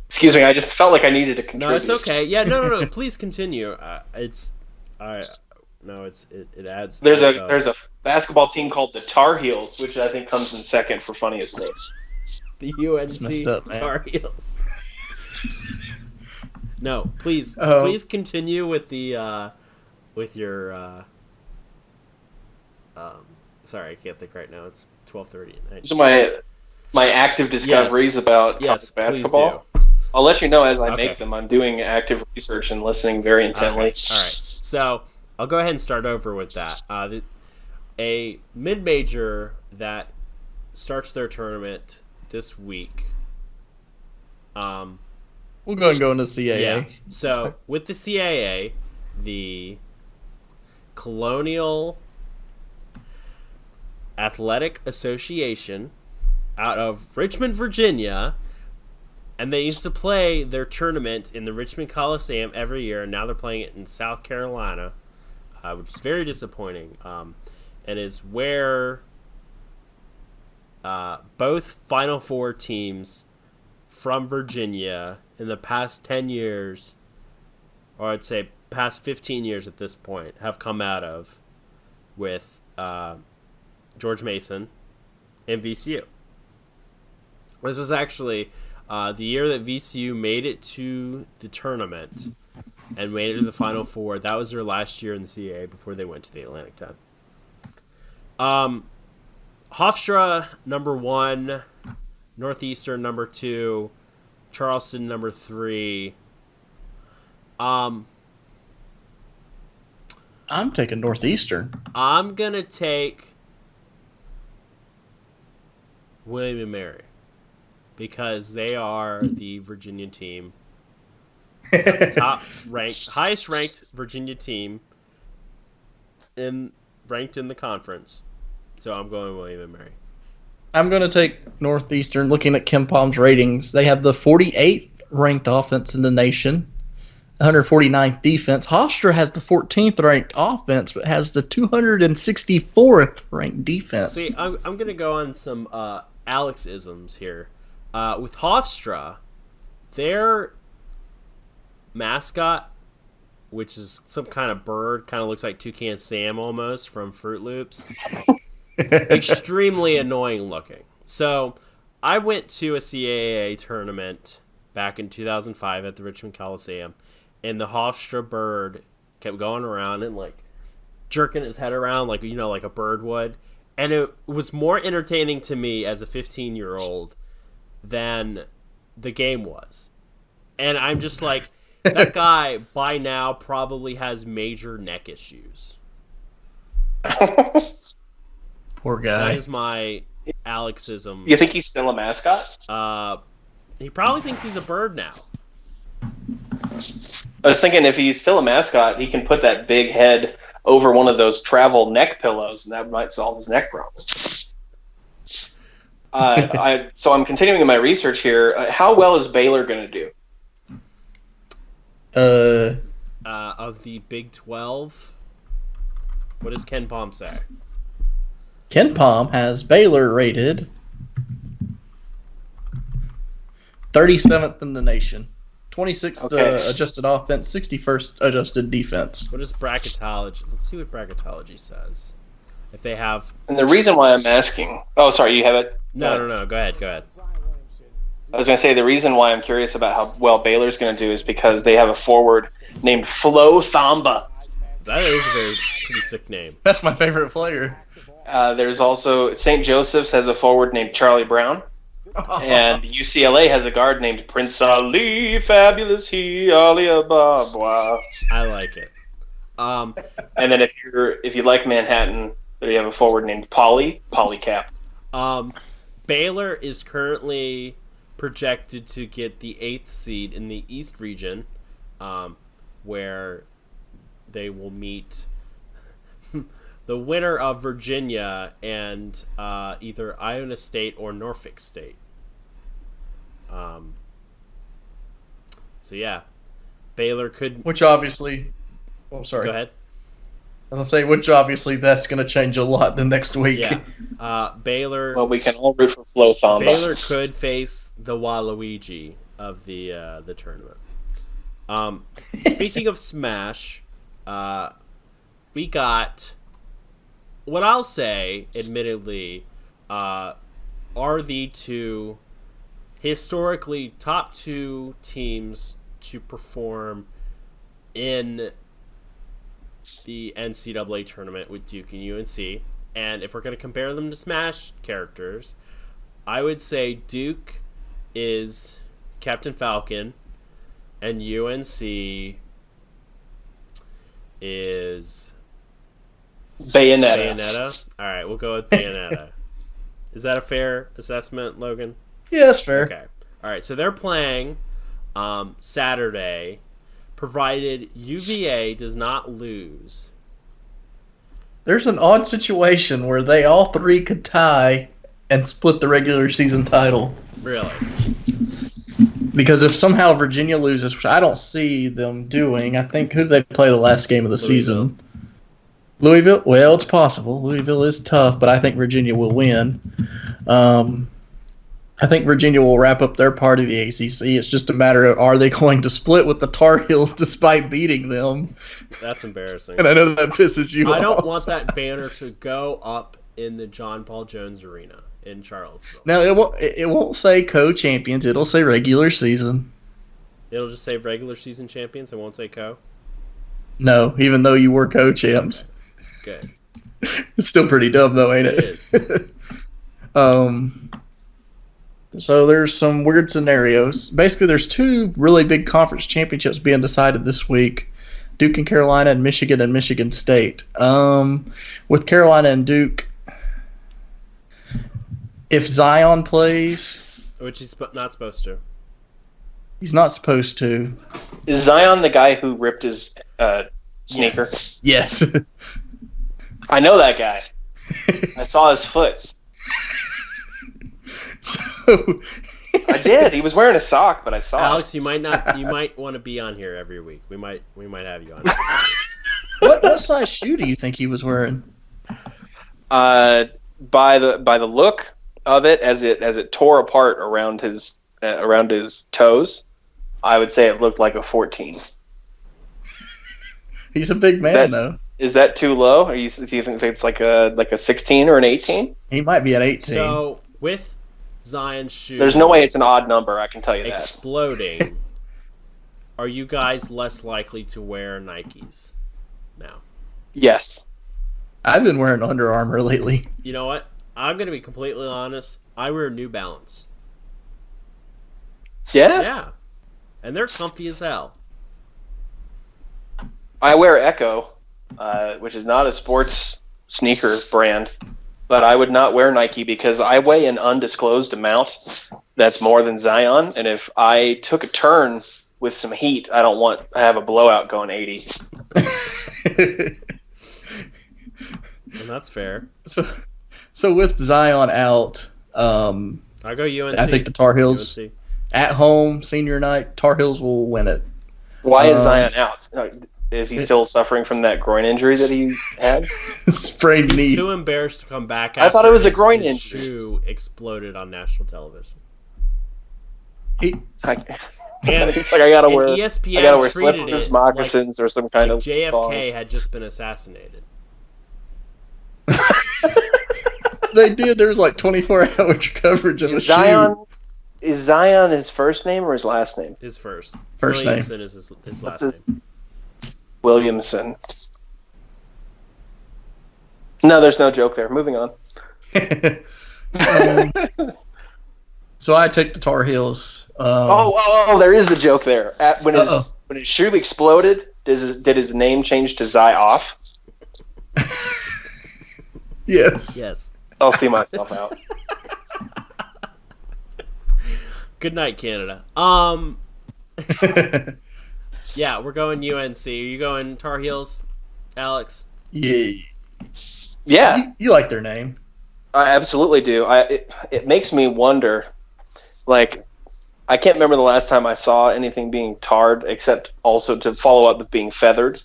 Speaker 8: Excuse me, I just felt like I needed to contribute.
Speaker 6: No, it's okay. Yeah, no. Please continue. It adds.
Speaker 8: There's a basketball team called the Tar Heels, which I think comes in second for funniest names.
Speaker 6: The UNC
Speaker 7: up,
Speaker 6: Tar Heels. No, please continue with the with your. Sorry, I can't think right now. It's 12:30 at night.
Speaker 8: These are my active discoveries about college basketball.
Speaker 6: Please do.
Speaker 8: I'll let you know as I make them. I'm doing active research and listening very intently.
Speaker 6: Okay. All right. So I'll go ahead and start over with that. A mid-major that starts their tournament this week.
Speaker 7: We'll go ahead and go into the CAA.
Speaker 6: Yeah. So with the CAA, the Colonial Athletic Association out of Richmond, Virginia, and they used to play their tournament in the Richmond Coliseum every year, and now they're playing it in South Carolina, which is very disappointing. And is where both Final Four teams from Virginia in the past 10 years, or I'd say past 15 years at this point, have come out of with George Mason and VCU. This was actually the year that VCU made it to the tournament and made it to the Final Four. That was their last year in the CAA before they went to the Atlantic 10. Hofstra, number 1. Northeastern, number 2. Charleston, number 3.
Speaker 7: I'm taking Northeastern.
Speaker 6: I'm going to take William and Mary because they are the Virginia team. Top ranked, highest ranked Virginia team ranked in the conference. So I'm going William and Mary.
Speaker 7: I'm going to take Northeastern. Looking at Ken Palm's ratings, they have the 48th ranked offense in the nation, 149th defense. Hofstra has the 14th ranked offense, but has the 264th ranked defense.
Speaker 6: See, I'm going to go on some Alex-isms here. With Hofstra, their mascot, which is some kind of bird, kind of looks like Toucan Sam almost from Fruit Loops. Extremely annoying looking. So I went to a CAA tournament back in 2005 at the Richmond Coliseum, and the Hofstra bird kept going around and like jerking his head around like a bird would. And it was more entertaining to me as a 15-year-old than the game was. And I'm just like, that guy by now probably has major neck issues.
Speaker 7: Poor guy.
Speaker 6: That is my Alexism.
Speaker 8: You think he's still a mascot?
Speaker 6: He probably thinks he's a bird now.
Speaker 8: I was thinking if he's still a mascot, he can put that big head over one of those travel neck pillows, and that might solve his neck problem. So I'm continuing my research here. How well is Baylor going to do?
Speaker 6: Of the Big 12, what does Ken Palm say?
Speaker 7: Ken Palm has Baylor rated 37th in the nation, 26th adjusted offense, 61st adjusted defense.
Speaker 6: What is bracketology? Let's see what bracketology says. If they have...
Speaker 8: And the reason why I'm asking... Oh, sorry, you have it?
Speaker 6: No. Go ahead.
Speaker 8: I was going to say the reason why I'm curious about how well Baylor's going to do is because they have a forward named Flo Thamba.
Speaker 6: That is a pretty sick name.
Speaker 7: That's my favorite player.
Speaker 8: There's also St. Joseph's has a forward named Charlie Brown. And UCLA has a guard named Prince Ali, fabulous he, Ali Ababa.
Speaker 6: I like it.
Speaker 8: And then if you like Manhattan, you have a forward named Polycap.
Speaker 6: Baylor is currently projected to get the 8th seed in the East region, where they will meet the winner of Virginia and either Iona State or Norfolk State. So yeah, Baylor could.
Speaker 7: Which obviously, oh sorry.
Speaker 6: Go ahead.
Speaker 7: I was gonna say, which obviously that's gonna change a lot the next week.
Speaker 6: Yeah. Baylor.
Speaker 8: Well, we can all root for Flo Thamba.
Speaker 6: Baylor could face the Waluigi of the tournament. Speaking of Smash, we got what I'll say, admittedly, are the two historically top two teams to perform in the NCAA tournament with Duke and UNC. And if we're going to compare them to Smash characters, I would say Duke is Captain Falcon and UNC is Bayonetta. All right, we'll go with Bayonetta. Is that a fair assessment, Logan?
Speaker 7: Yeah, that's fair.
Speaker 6: Okay. All right, so they're playing Saturday, provided UVA does not lose.
Speaker 7: There's an odd situation where they all three could tie and split the regular season title.
Speaker 6: Really?
Speaker 7: Because if somehow Virginia loses, which I don't see them doing, I think who they play the last game of the season? Louisville? Well, it's possible. Louisville is tough, but I think Virginia will win. I think Virginia will wrap up their part of the ACC. It's just a matter of, are they going to split with the Tar Heels despite beating them?
Speaker 6: That's embarrassing.
Speaker 7: And I know that pisses you off.
Speaker 6: I don't want that banner to go up in the John Paul Jones Arena in Charlottesville.
Speaker 7: No, it won't say co-champions. It'll say regular season.
Speaker 6: It'll just say regular season champions. It won't say co?
Speaker 7: No, even though you were co-champs.
Speaker 6: Okay.
Speaker 7: It's still pretty dumb, though, ain't it?
Speaker 6: It is.
Speaker 7: So there's some weird scenarios. Basically, there's two really big conference championships being decided this week. Duke and Carolina and Michigan State. With Carolina and Duke, if Zion plays...
Speaker 6: Which he's not supposed to.
Speaker 7: He's not supposed to.
Speaker 8: Is Zion the guy who ripped his sneaker?
Speaker 7: Yes.
Speaker 8: I know that guy. I saw his foot.
Speaker 7: So,
Speaker 8: I did. He was wearing a sock, but I saw
Speaker 6: Alex,
Speaker 8: it.
Speaker 6: you might want to be on here every week. We might have you on.
Speaker 7: what size shoe do you think he was wearing?
Speaker 8: By the look of it, as it tore apart around his toes, I would say it looked like a 14.
Speaker 7: He's a big man, though.
Speaker 8: Is that too low? Do you think it's like a 16 or an 18?
Speaker 7: He might be an 18.
Speaker 6: So with Zion's shoe,
Speaker 8: there's no way it's an odd number. I can tell you that.
Speaker 6: Exploding. Are you guys less likely to wear Nikes now?
Speaker 8: Yes.
Speaker 7: I've been wearing Under Armour lately.
Speaker 6: You know what? I'm going to be completely honest. I wear New Balance.
Speaker 8: Yeah?
Speaker 6: Yeah. And they're comfy as hell.
Speaker 8: I wear Echo, which is not a sports sneaker brand, but I would not wear Nike because I weigh an undisclosed amount that's more than Zion, and if I took a turn with some heat, I don't want to have a blowout going 80.
Speaker 6: And that's fair.
Speaker 7: So with Zion out,
Speaker 6: I'll go UNC.
Speaker 7: I think the Tar Heels
Speaker 6: UNC.
Speaker 7: At home, senior night, Tar Heels will win it.
Speaker 8: Why is Zion out? Is he still suffering from that groin injury that he had?
Speaker 7: Sprained knee.
Speaker 6: He's too embarrassed to come back.
Speaker 8: I thought it was a groin
Speaker 6: his
Speaker 8: injury.
Speaker 6: Shoe exploded on national television.
Speaker 8: It's like
Speaker 6: And
Speaker 8: I gotta wear
Speaker 6: ESPN treated
Speaker 8: slippers,
Speaker 6: it
Speaker 8: moccasins, or some kind
Speaker 6: like
Speaker 8: of
Speaker 6: JFK
Speaker 8: balls.
Speaker 6: had just been assassinated.
Speaker 7: They did. There was like 24-hour coverage of the shoe.
Speaker 8: Is Zion his first name or his last name?
Speaker 6: His first.
Speaker 7: First name.
Speaker 6: Williamson is his last name.
Speaker 8: Williamson. No, there's no joke there. Moving on.
Speaker 7: So I take the Tar Heels.
Speaker 8: There is a joke there. When his shoe exploded, did his name change to Zy Off?
Speaker 7: Yes.
Speaker 6: Yes.
Speaker 8: I'll see myself out.
Speaker 6: Good night, Canada. Yeah, we're going UNC. Are you going Tar Heels, Alex?
Speaker 7: Yeah.
Speaker 8: Yeah,
Speaker 7: You like their name.
Speaker 8: I absolutely do. It makes me wonder, like, I can't remember the last time I saw anything being tarred, except also to follow up with being feathered.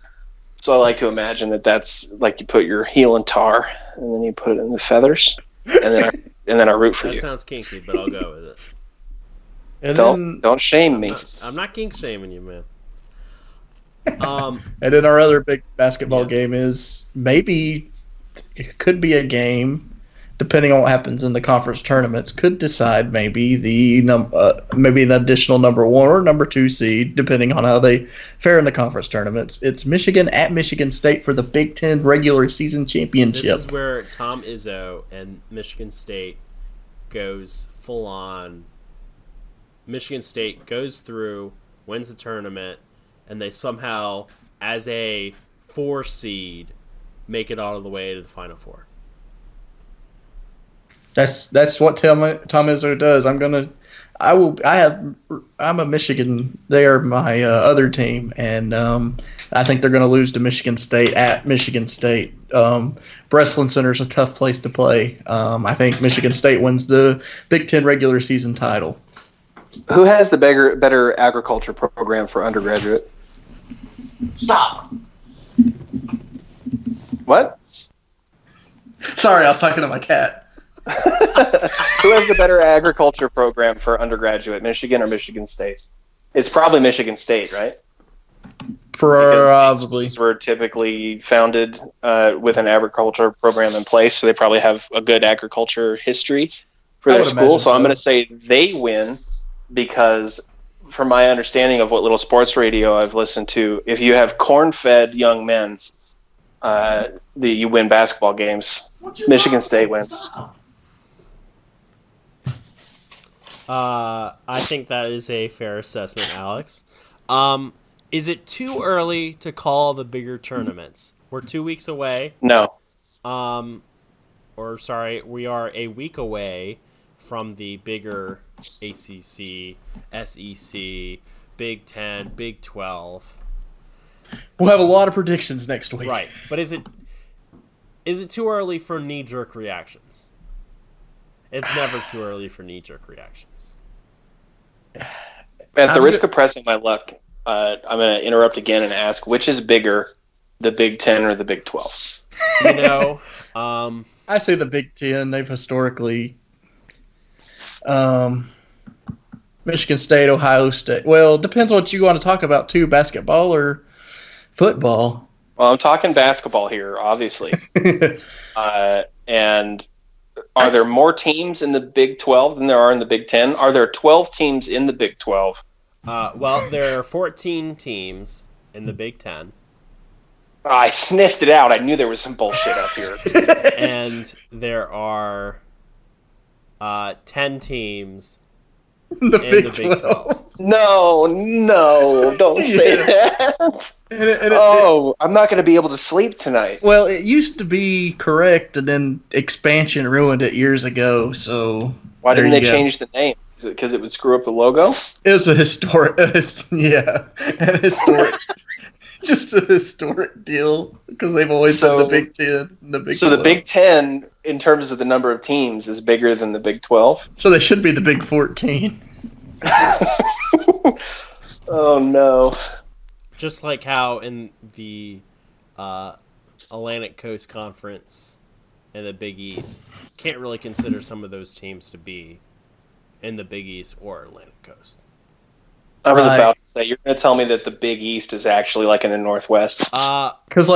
Speaker 8: So I like to imagine that's like you put your heel in tar, and then you put it in the feathers, and then I root for
Speaker 6: That
Speaker 8: you.
Speaker 6: sounds kinky, but I'll go with it.
Speaker 7: And
Speaker 8: Don't shame me.
Speaker 6: I'm not kink shaming you, man.
Speaker 7: And then our other big basketball game is maybe it could be a game, depending on what happens in the conference tournaments, could decide maybe maybe an additional number 1 or number 2 seed, depending on how they fare in the conference tournaments. It's Michigan at Michigan State for the Big Ten regular season championship.
Speaker 6: This is where Tom Izzo and Michigan State goes full on. Michigan State goes through, wins the tournament, and they somehow, as a 4 seed, make it all the way to the Final Four.
Speaker 7: That's what Tom Izzo does. I'm a Michigan. They are my other team, and I think they're going to lose to Michigan State at Michigan State. Breslin Center is a tough place to play. I think Michigan State wins the Big Ten regular season title.
Speaker 8: Who has the better agriculture program for undergraduate?
Speaker 5: Stop.
Speaker 8: What?
Speaker 7: Sorry, I was talking to my cat.
Speaker 8: Who has the better agriculture program for undergraduate, Michigan or Michigan State? It's probably Michigan State, right?
Speaker 7: Probably.
Speaker 8: Because were typically founded with an agriculture program in place, so they probably have a good agriculture history for their school. So I'm going to say they win because, from my understanding of what little sports radio I've listened to, if you have corn-fed young men, you win basketball games. Michigan State wins.
Speaker 6: I think that is a fair assessment, Alex. Is it too early to call the bigger tournaments? We're 2 weeks away.
Speaker 8: No.
Speaker 6: We are a week away from the bigger ACC, SEC, Big 10, Big 12.
Speaker 7: We'll have a lot of predictions next week.
Speaker 6: Right, but is it too early for knee-jerk reactions? It's never too early for knee-jerk reactions.
Speaker 8: At the risk of pressing my luck, I'm going to interrupt again and ask, which is bigger, the Big 10 or the Big 12?
Speaker 7: I say the Big 10. They've historically... Michigan State, Ohio State. Well, it depends on what you want to talk about, too. Basketball or football?
Speaker 8: Well, I'm talking basketball here, obviously. And are there more teams in the Big 12 than there are in the Big 10? Are there 12 teams in the Big 12?
Speaker 6: Well, there are 14 teams in the Big 10.
Speaker 8: I sniffed it out. I knew there was some bullshit up here.
Speaker 6: And there are 10 teams
Speaker 7: in the Big 12.
Speaker 8: No, don't say that. I'm not going to be able to sleep tonight.
Speaker 7: Well, it used to be correct, and then expansion ruined it years ago. So
Speaker 8: why didn't they change the name? Is it because it would screw up the logo?
Speaker 7: It was a historic, just a historic deal because they've always said the Big 10, and the Big 12.
Speaker 8: The Big 10, in terms of the number of teams, is bigger than the Big 12.
Speaker 7: So they should be the Big 14.
Speaker 8: Oh no.
Speaker 6: Just like how in the Atlantic Coast Conference and the Big East, can't really consider some of those teams to be in the Big East or Atlantic Coast.
Speaker 8: I was about to say, you're going to tell me that the Big East is actually like in the Northwest.
Speaker 7: Because,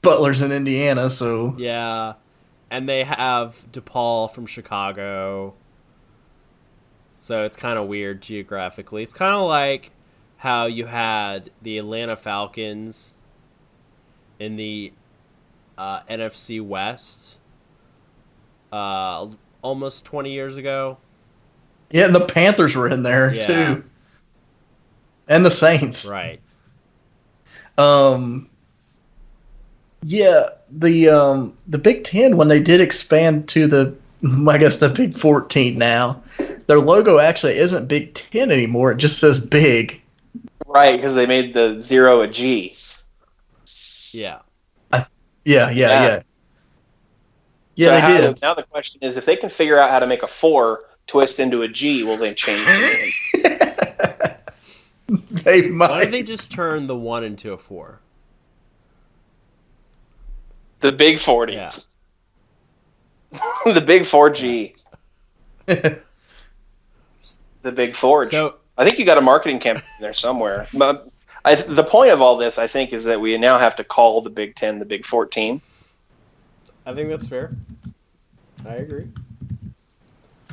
Speaker 7: Butler's in Indiana, so...
Speaker 6: Yeah, and they have DePaul from Chicago. So it's kind of weird geographically. It's kind of like how you had the Atlanta Falcons in the NFC West almost 20 years ago.
Speaker 7: Yeah, and the Panthers were in there, too. And the Saints.
Speaker 6: Right.
Speaker 7: Yeah, the Big Ten, when they did expand to the Big 14 now, their logo actually isn't Big Ten anymore. It just says Big.
Speaker 8: Right, because they made the 0 a G.
Speaker 6: Yeah.
Speaker 7: Yeah,
Speaker 8: so
Speaker 7: they did.
Speaker 8: Now the question is, if they can figure out how to make a 4 twist into a G, will they change the name?
Speaker 7: They might.
Speaker 6: Why don't they just turn the 1 into a 4?
Speaker 8: The Big 40.
Speaker 6: Yeah.
Speaker 8: The Big 4G. The Big Forge.
Speaker 6: So
Speaker 8: I think you got a marketing campaign there somewhere. But the point of all this, I think, is that we now have to call the Big 10 the Big 14.
Speaker 6: I think that's fair. I agree.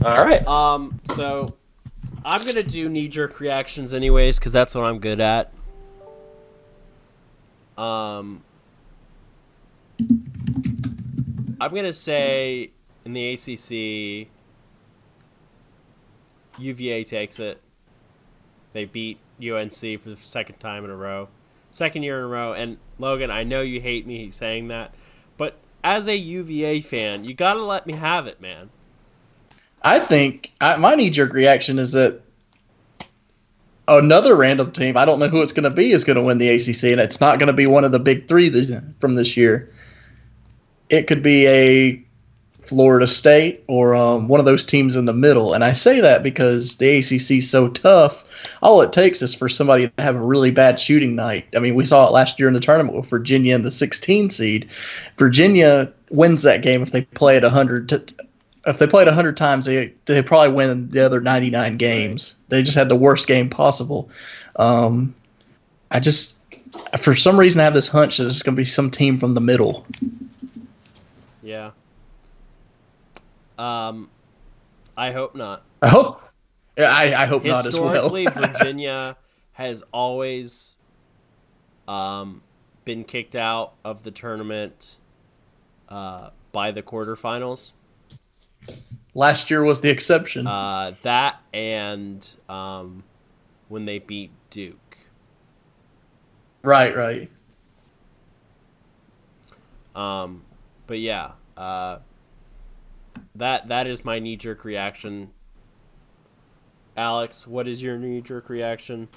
Speaker 8: All right.
Speaker 6: So I'm gonna do knee-jerk reactions anyways, because that's what I'm good at. I'm gonna say in the ACC, UVA takes it. They beat UNC for the second time in a row. Second year in a row. And Logan, I know you hate me saying that, but as a UVA fan, you gotta let me have it, man.
Speaker 7: I think my knee-jerk reaction is that another random team, I don't know who it's going to be, is going to win the ACC, and it's not going to be one of the big three from this year. It could be a Florida State or one of those teams in the middle. And I say that because the ACC is so tough. All it takes is for somebody to have a really bad shooting night. I mean, we saw it last year in the tournament with Virginia and the 16 seed. Virginia wins that game if they play it 100. If they played 100 times, they probably win the other 99 games. They just had the worst game possible. I just, for some reason, I have this hunch that it's going to be some team from the middle.
Speaker 6: Yeah. I hope not.
Speaker 7: I hope not as well.
Speaker 6: Historically, Virginia has always been kicked out of the tournament by the quarterfinals.
Speaker 7: Last year was the exception.
Speaker 6: That and when they beat Duke.
Speaker 7: Right.
Speaker 6: But yeah, that is my knee-jerk reaction. Alex, what is your knee-jerk reaction?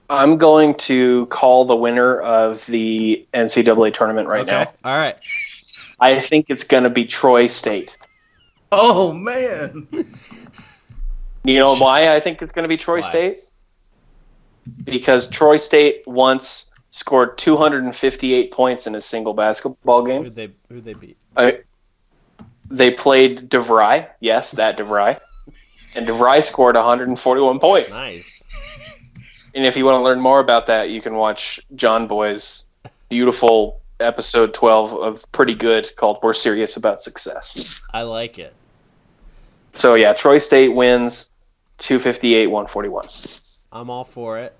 Speaker 8: I'm going to call the winner of the NCAA tournament right now.
Speaker 6: All right.
Speaker 8: I think it's going to be Troy State.
Speaker 7: Oh, man.
Speaker 8: You know why I think it's going to be Troy State? Because Troy State once scored 258 points in a single basketball game.
Speaker 6: Who'd they beat?
Speaker 8: They played DeVry. Yes, that DeVry. And DeVry scored 141 points.
Speaker 6: Nice.
Speaker 8: And if you want to learn more about that, you can watch John Boy's beautiful episode 12 of Pretty Good called We're Serious About Success.
Speaker 6: I like it.
Speaker 8: So, yeah, Troy State wins 258-141.
Speaker 6: I'm all for it.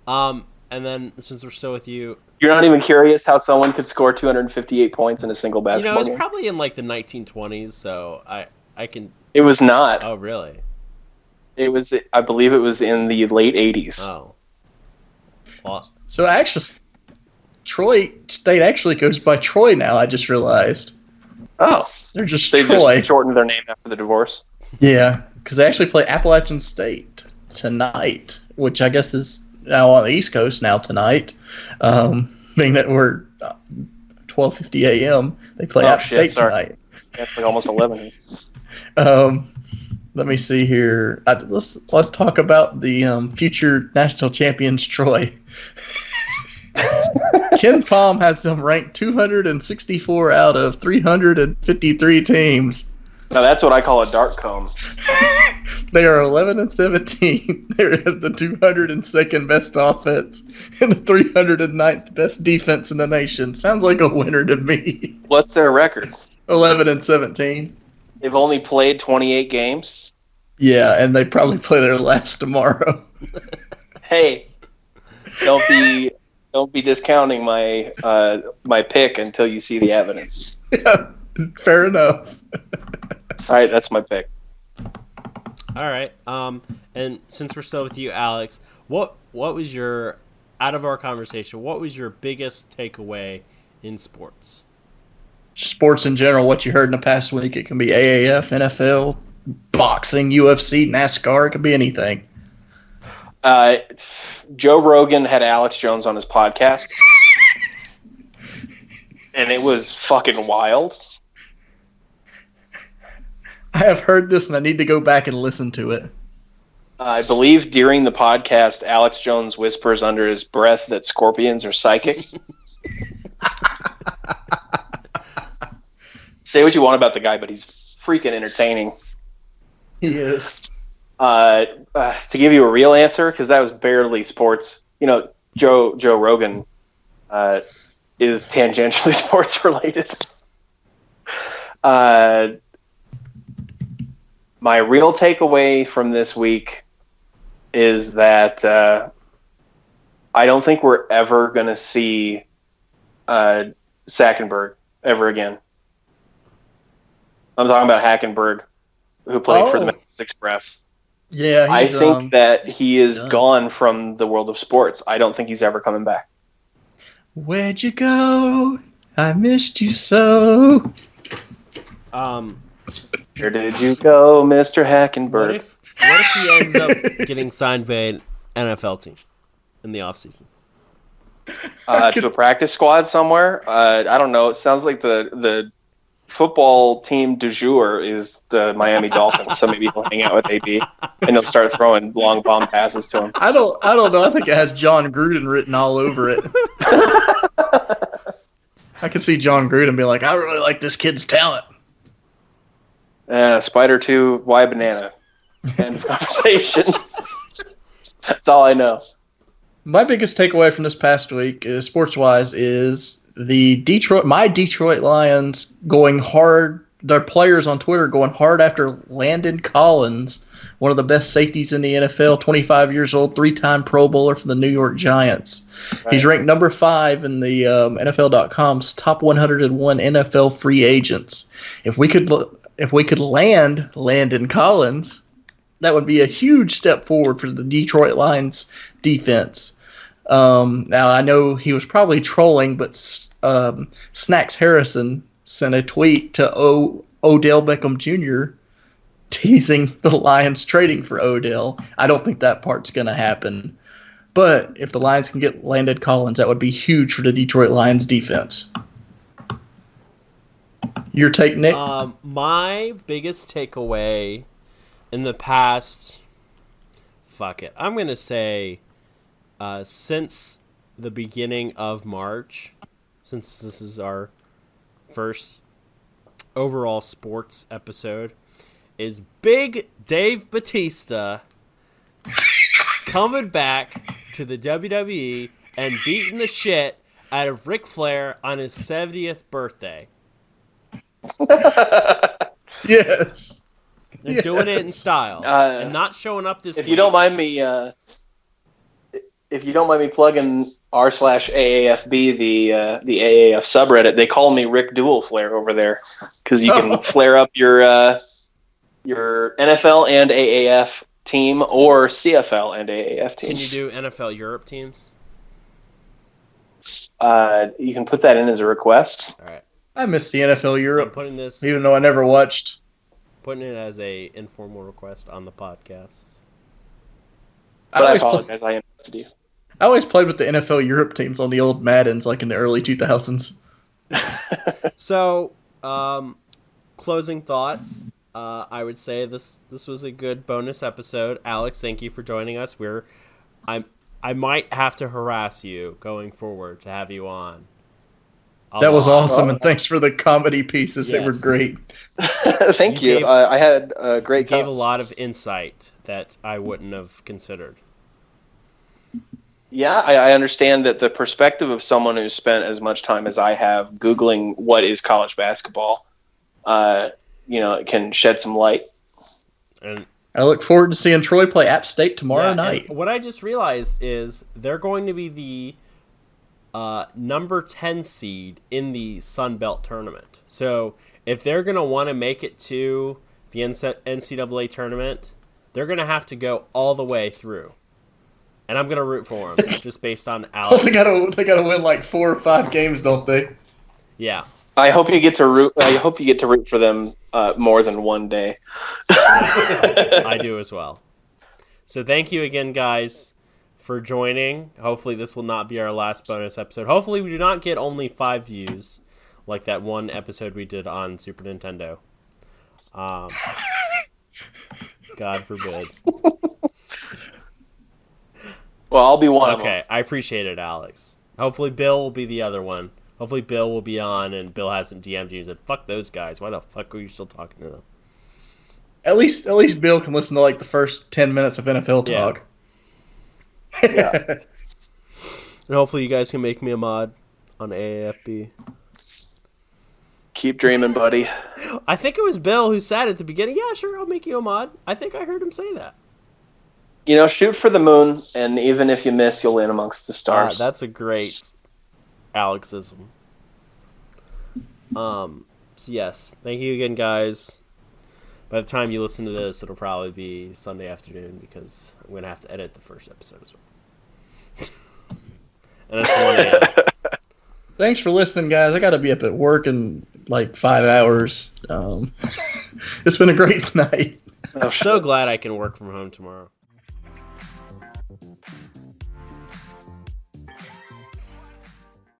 Speaker 6: And then, since we're still with you...
Speaker 8: You're not even curious how someone could score 258 points in a single basketball game?
Speaker 6: It's probably in, like, the 1920s, so I can...
Speaker 8: It was not.
Speaker 6: Oh, really?
Speaker 8: It was, I believe it was in the late 80s.
Speaker 6: Oh. Well,
Speaker 7: So, actually, Troy State actually goes by Troy now, I just realized.
Speaker 8: Oh.
Speaker 7: They're just
Speaker 8: They
Speaker 7: Troy.
Speaker 8: just shortened their name after the divorce.
Speaker 7: Yeah, because they actually play Appalachian State tonight, which I guess is now on the East Coast now tonight. Being that we're 12:50 a.m., they play App State tonight.
Speaker 8: That's like almost 11.
Speaker 7: Let me see here. Let's talk about the future national champions, Troy. Ken Palm has them ranked 264 out of 353 teams.
Speaker 8: Now that's what I call a dart comb.
Speaker 7: They are 11-17. They're the 202nd best offense and the 309th best defense in the nation. Sounds like a winner to me.
Speaker 8: What's their record?
Speaker 7: 11-17.
Speaker 8: They've only played 28 games.
Speaker 7: Yeah, and they probably play their last tomorrow.
Speaker 8: Hey, don't be discounting my my pick until you see the evidence.
Speaker 7: Yeah, fair enough.
Speaker 8: All right, that's my pick.
Speaker 6: all right. And since we're still with you, Alex, what was your, out of our conversation, what was your biggest takeaway in sports?
Speaker 7: Sports in general, what you heard in the past week. It can be AAF, NFL, boxing, UFC, NASCAR. It could be anything.
Speaker 8: Joe Rogan had Alex Jones on his podcast, and it was fucking wild.
Speaker 7: I have heard this, and I need to go back and listen to it.
Speaker 8: I believe during the podcast, Alex Jones whispers under his breath that scorpions are psychic. Say what you want about the guy, but he's freaking entertaining.
Speaker 7: He is.
Speaker 8: To give you a real answer, because that was barely sports. Joe Rogan is tangentially sports related. My real takeaway from this week is that I don't think we're ever going to see Sackenberg ever again. I'm talking about Hackenberg, who played for the Memphis Express.
Speaker 7: Yeah,
Speaker 8: I think that he is
Speaker 7: done.
Speaker 8: gone from the world of sports. I don't think he's ever coming back.
Speaker 7: Where'd you go? I missed you so.
Speaker 8: Where did you go, Mr. Hackenberg?
Speaker 6: What if he ends up getting signed by an NFL team in the offseason?
Speaker 8: To a practice squad somewhere? I don't know. It sounds like the football team du jour is the Miami Dolphins, so maybe he'll hang out with AB and he'll start throwing long bomb passes to him.
Speaker 7: I don't know. I think it has John Gruden written all over it. I could see John Gruden be like, I really like this kid's talent.
Speaker 8: Spider 2, why banana? End of conversation. That's all I know.
Speaker 7: My biggest takeaway from this past week, sports-wise, is my Detroit Lions going hard. Their players on Twitter going hard after Landon Collins, one of the best safeties in the NFL, 25 years old, 3-time Pro Bowler for the New York Giants. Right. He's ranked number 5 in the NFL.com's top 101 NFL free agents. If we could land Landon Collins, that would be a huge step forward for the Detroit Lions defense. Now, I know he was probably trolling, but Snacks Harrison sent a tweet to Odell Beckham Jr. teasing the Lions trading for Odell. I don't think that part's going to happen. But if the Lions can get Landon Collins, that would be huge for the Detroit Lions defense. Your take, Nick?
Speaker 6: My biggest takeaway in the past, I'm going to say since the beginning of March, since this is our first overall sports episode, is Big Dave Batista coming back to the WWE and beating the shit out of Ric Flair on his 70th birthday.
Speaker 7: Yes.
Speaker 6: And doing it in style. And not showing up this week.
Speaker 8: If you don't mind me plugging r/AAFB, the AAF subreddit, they call me Rick Dual Flair over there because you can flare up your NFL and AAF team or CFL and AAF teams.
Speaker 6: Can you do NFL Europe teams?
Speaker 8: You can put that in as a request.
Speaker 6: All right.
Speaker 7: I miss the NFL Europe,
Speaker 6: I'm putting this,
Speaker 7: even though I never watched.
Speaker 6: Putting it as a informal request on the podcast.
Speaker 8: But I apologize, I interrupted you.
Speaker 7: I always played with the NFL Europe teams on the old Maddens, like in the early 2000s.
Speaker 6: So, closing thoughts. I would say this was a good bonus episode. Alex, thank you for joining us. I might have to harass you going forward to have you on.
Speaker 7: That was awesome, and thanks for the comedy pieces. Yes. They were great.
Speaker 8: Thank you. I had a great time.
Speaker 6: You gave a lot of insight that I wouldn't have considered.
Speaker 8: Yeah, I understand that the perspective of someone who's spent as much time as I have Googling what is college basketball, can shed some light.
Speaker 6: And
Speaker 7: I look forward to seeing Troy play App State tomorrow night.
Speaker 6: What I just realized is they're going to be the number 10 seed in the Sun Belt tournament. So if they're going to want to make it to the NCAA tournament, they're going to have to go all the way through. And I'm going to root for them just based on Alex.
Speaker 7: They gotta win like 4 or 5 games, don't they?
Speaker 6: Yeah.
Speaker 8: I hope you get to root for them more than one day.
Speaker 6: I do as well. So thank you again, guys, for joining. Hopefully this will not be our last bonus episode. Hopefully we do not get only 5 views like that one episode we did on Super Nintendo. God forbid.
Speaker 8: Well, I'll be one of them.
Speaker 6: Okay, I appreciate it, Alex. Hopefully Bill will be the other one. Hopefully Bill will be on and Bill hasn't DM'd you and said, fuck those guys. Why the fuck are you still talking to them?
Speaker 7: At least Bill can listen to like the first 10 minutes of NFL talk.
Speaker 8: Yeah.
Speaker 6: And hopefully you guys can make me a mod on AAFB.
Speaker 8: Keep dreaming, buddy.
Speaker 6: I think it was Bill who said at the beginning, yeah, sure, I'll make you a mod. I think I heard him say that.
Speaker 8: You know, shoot for the moon, and even if you miss, you'll land amongst the stars.
Speaker 6: That's a great Alexism. So yes, thank you again, guys. By the time you listen to this, it'll probably be Sunday afternoon because I'm going to have to edit the first episode as well. And it's 1 a.m.
Speaker 7: Thanks for listening, guys. I got to be up at work in like 5 hours. It's been a great night.
Speaker 6: I'm so glad I can work from home tomorrow.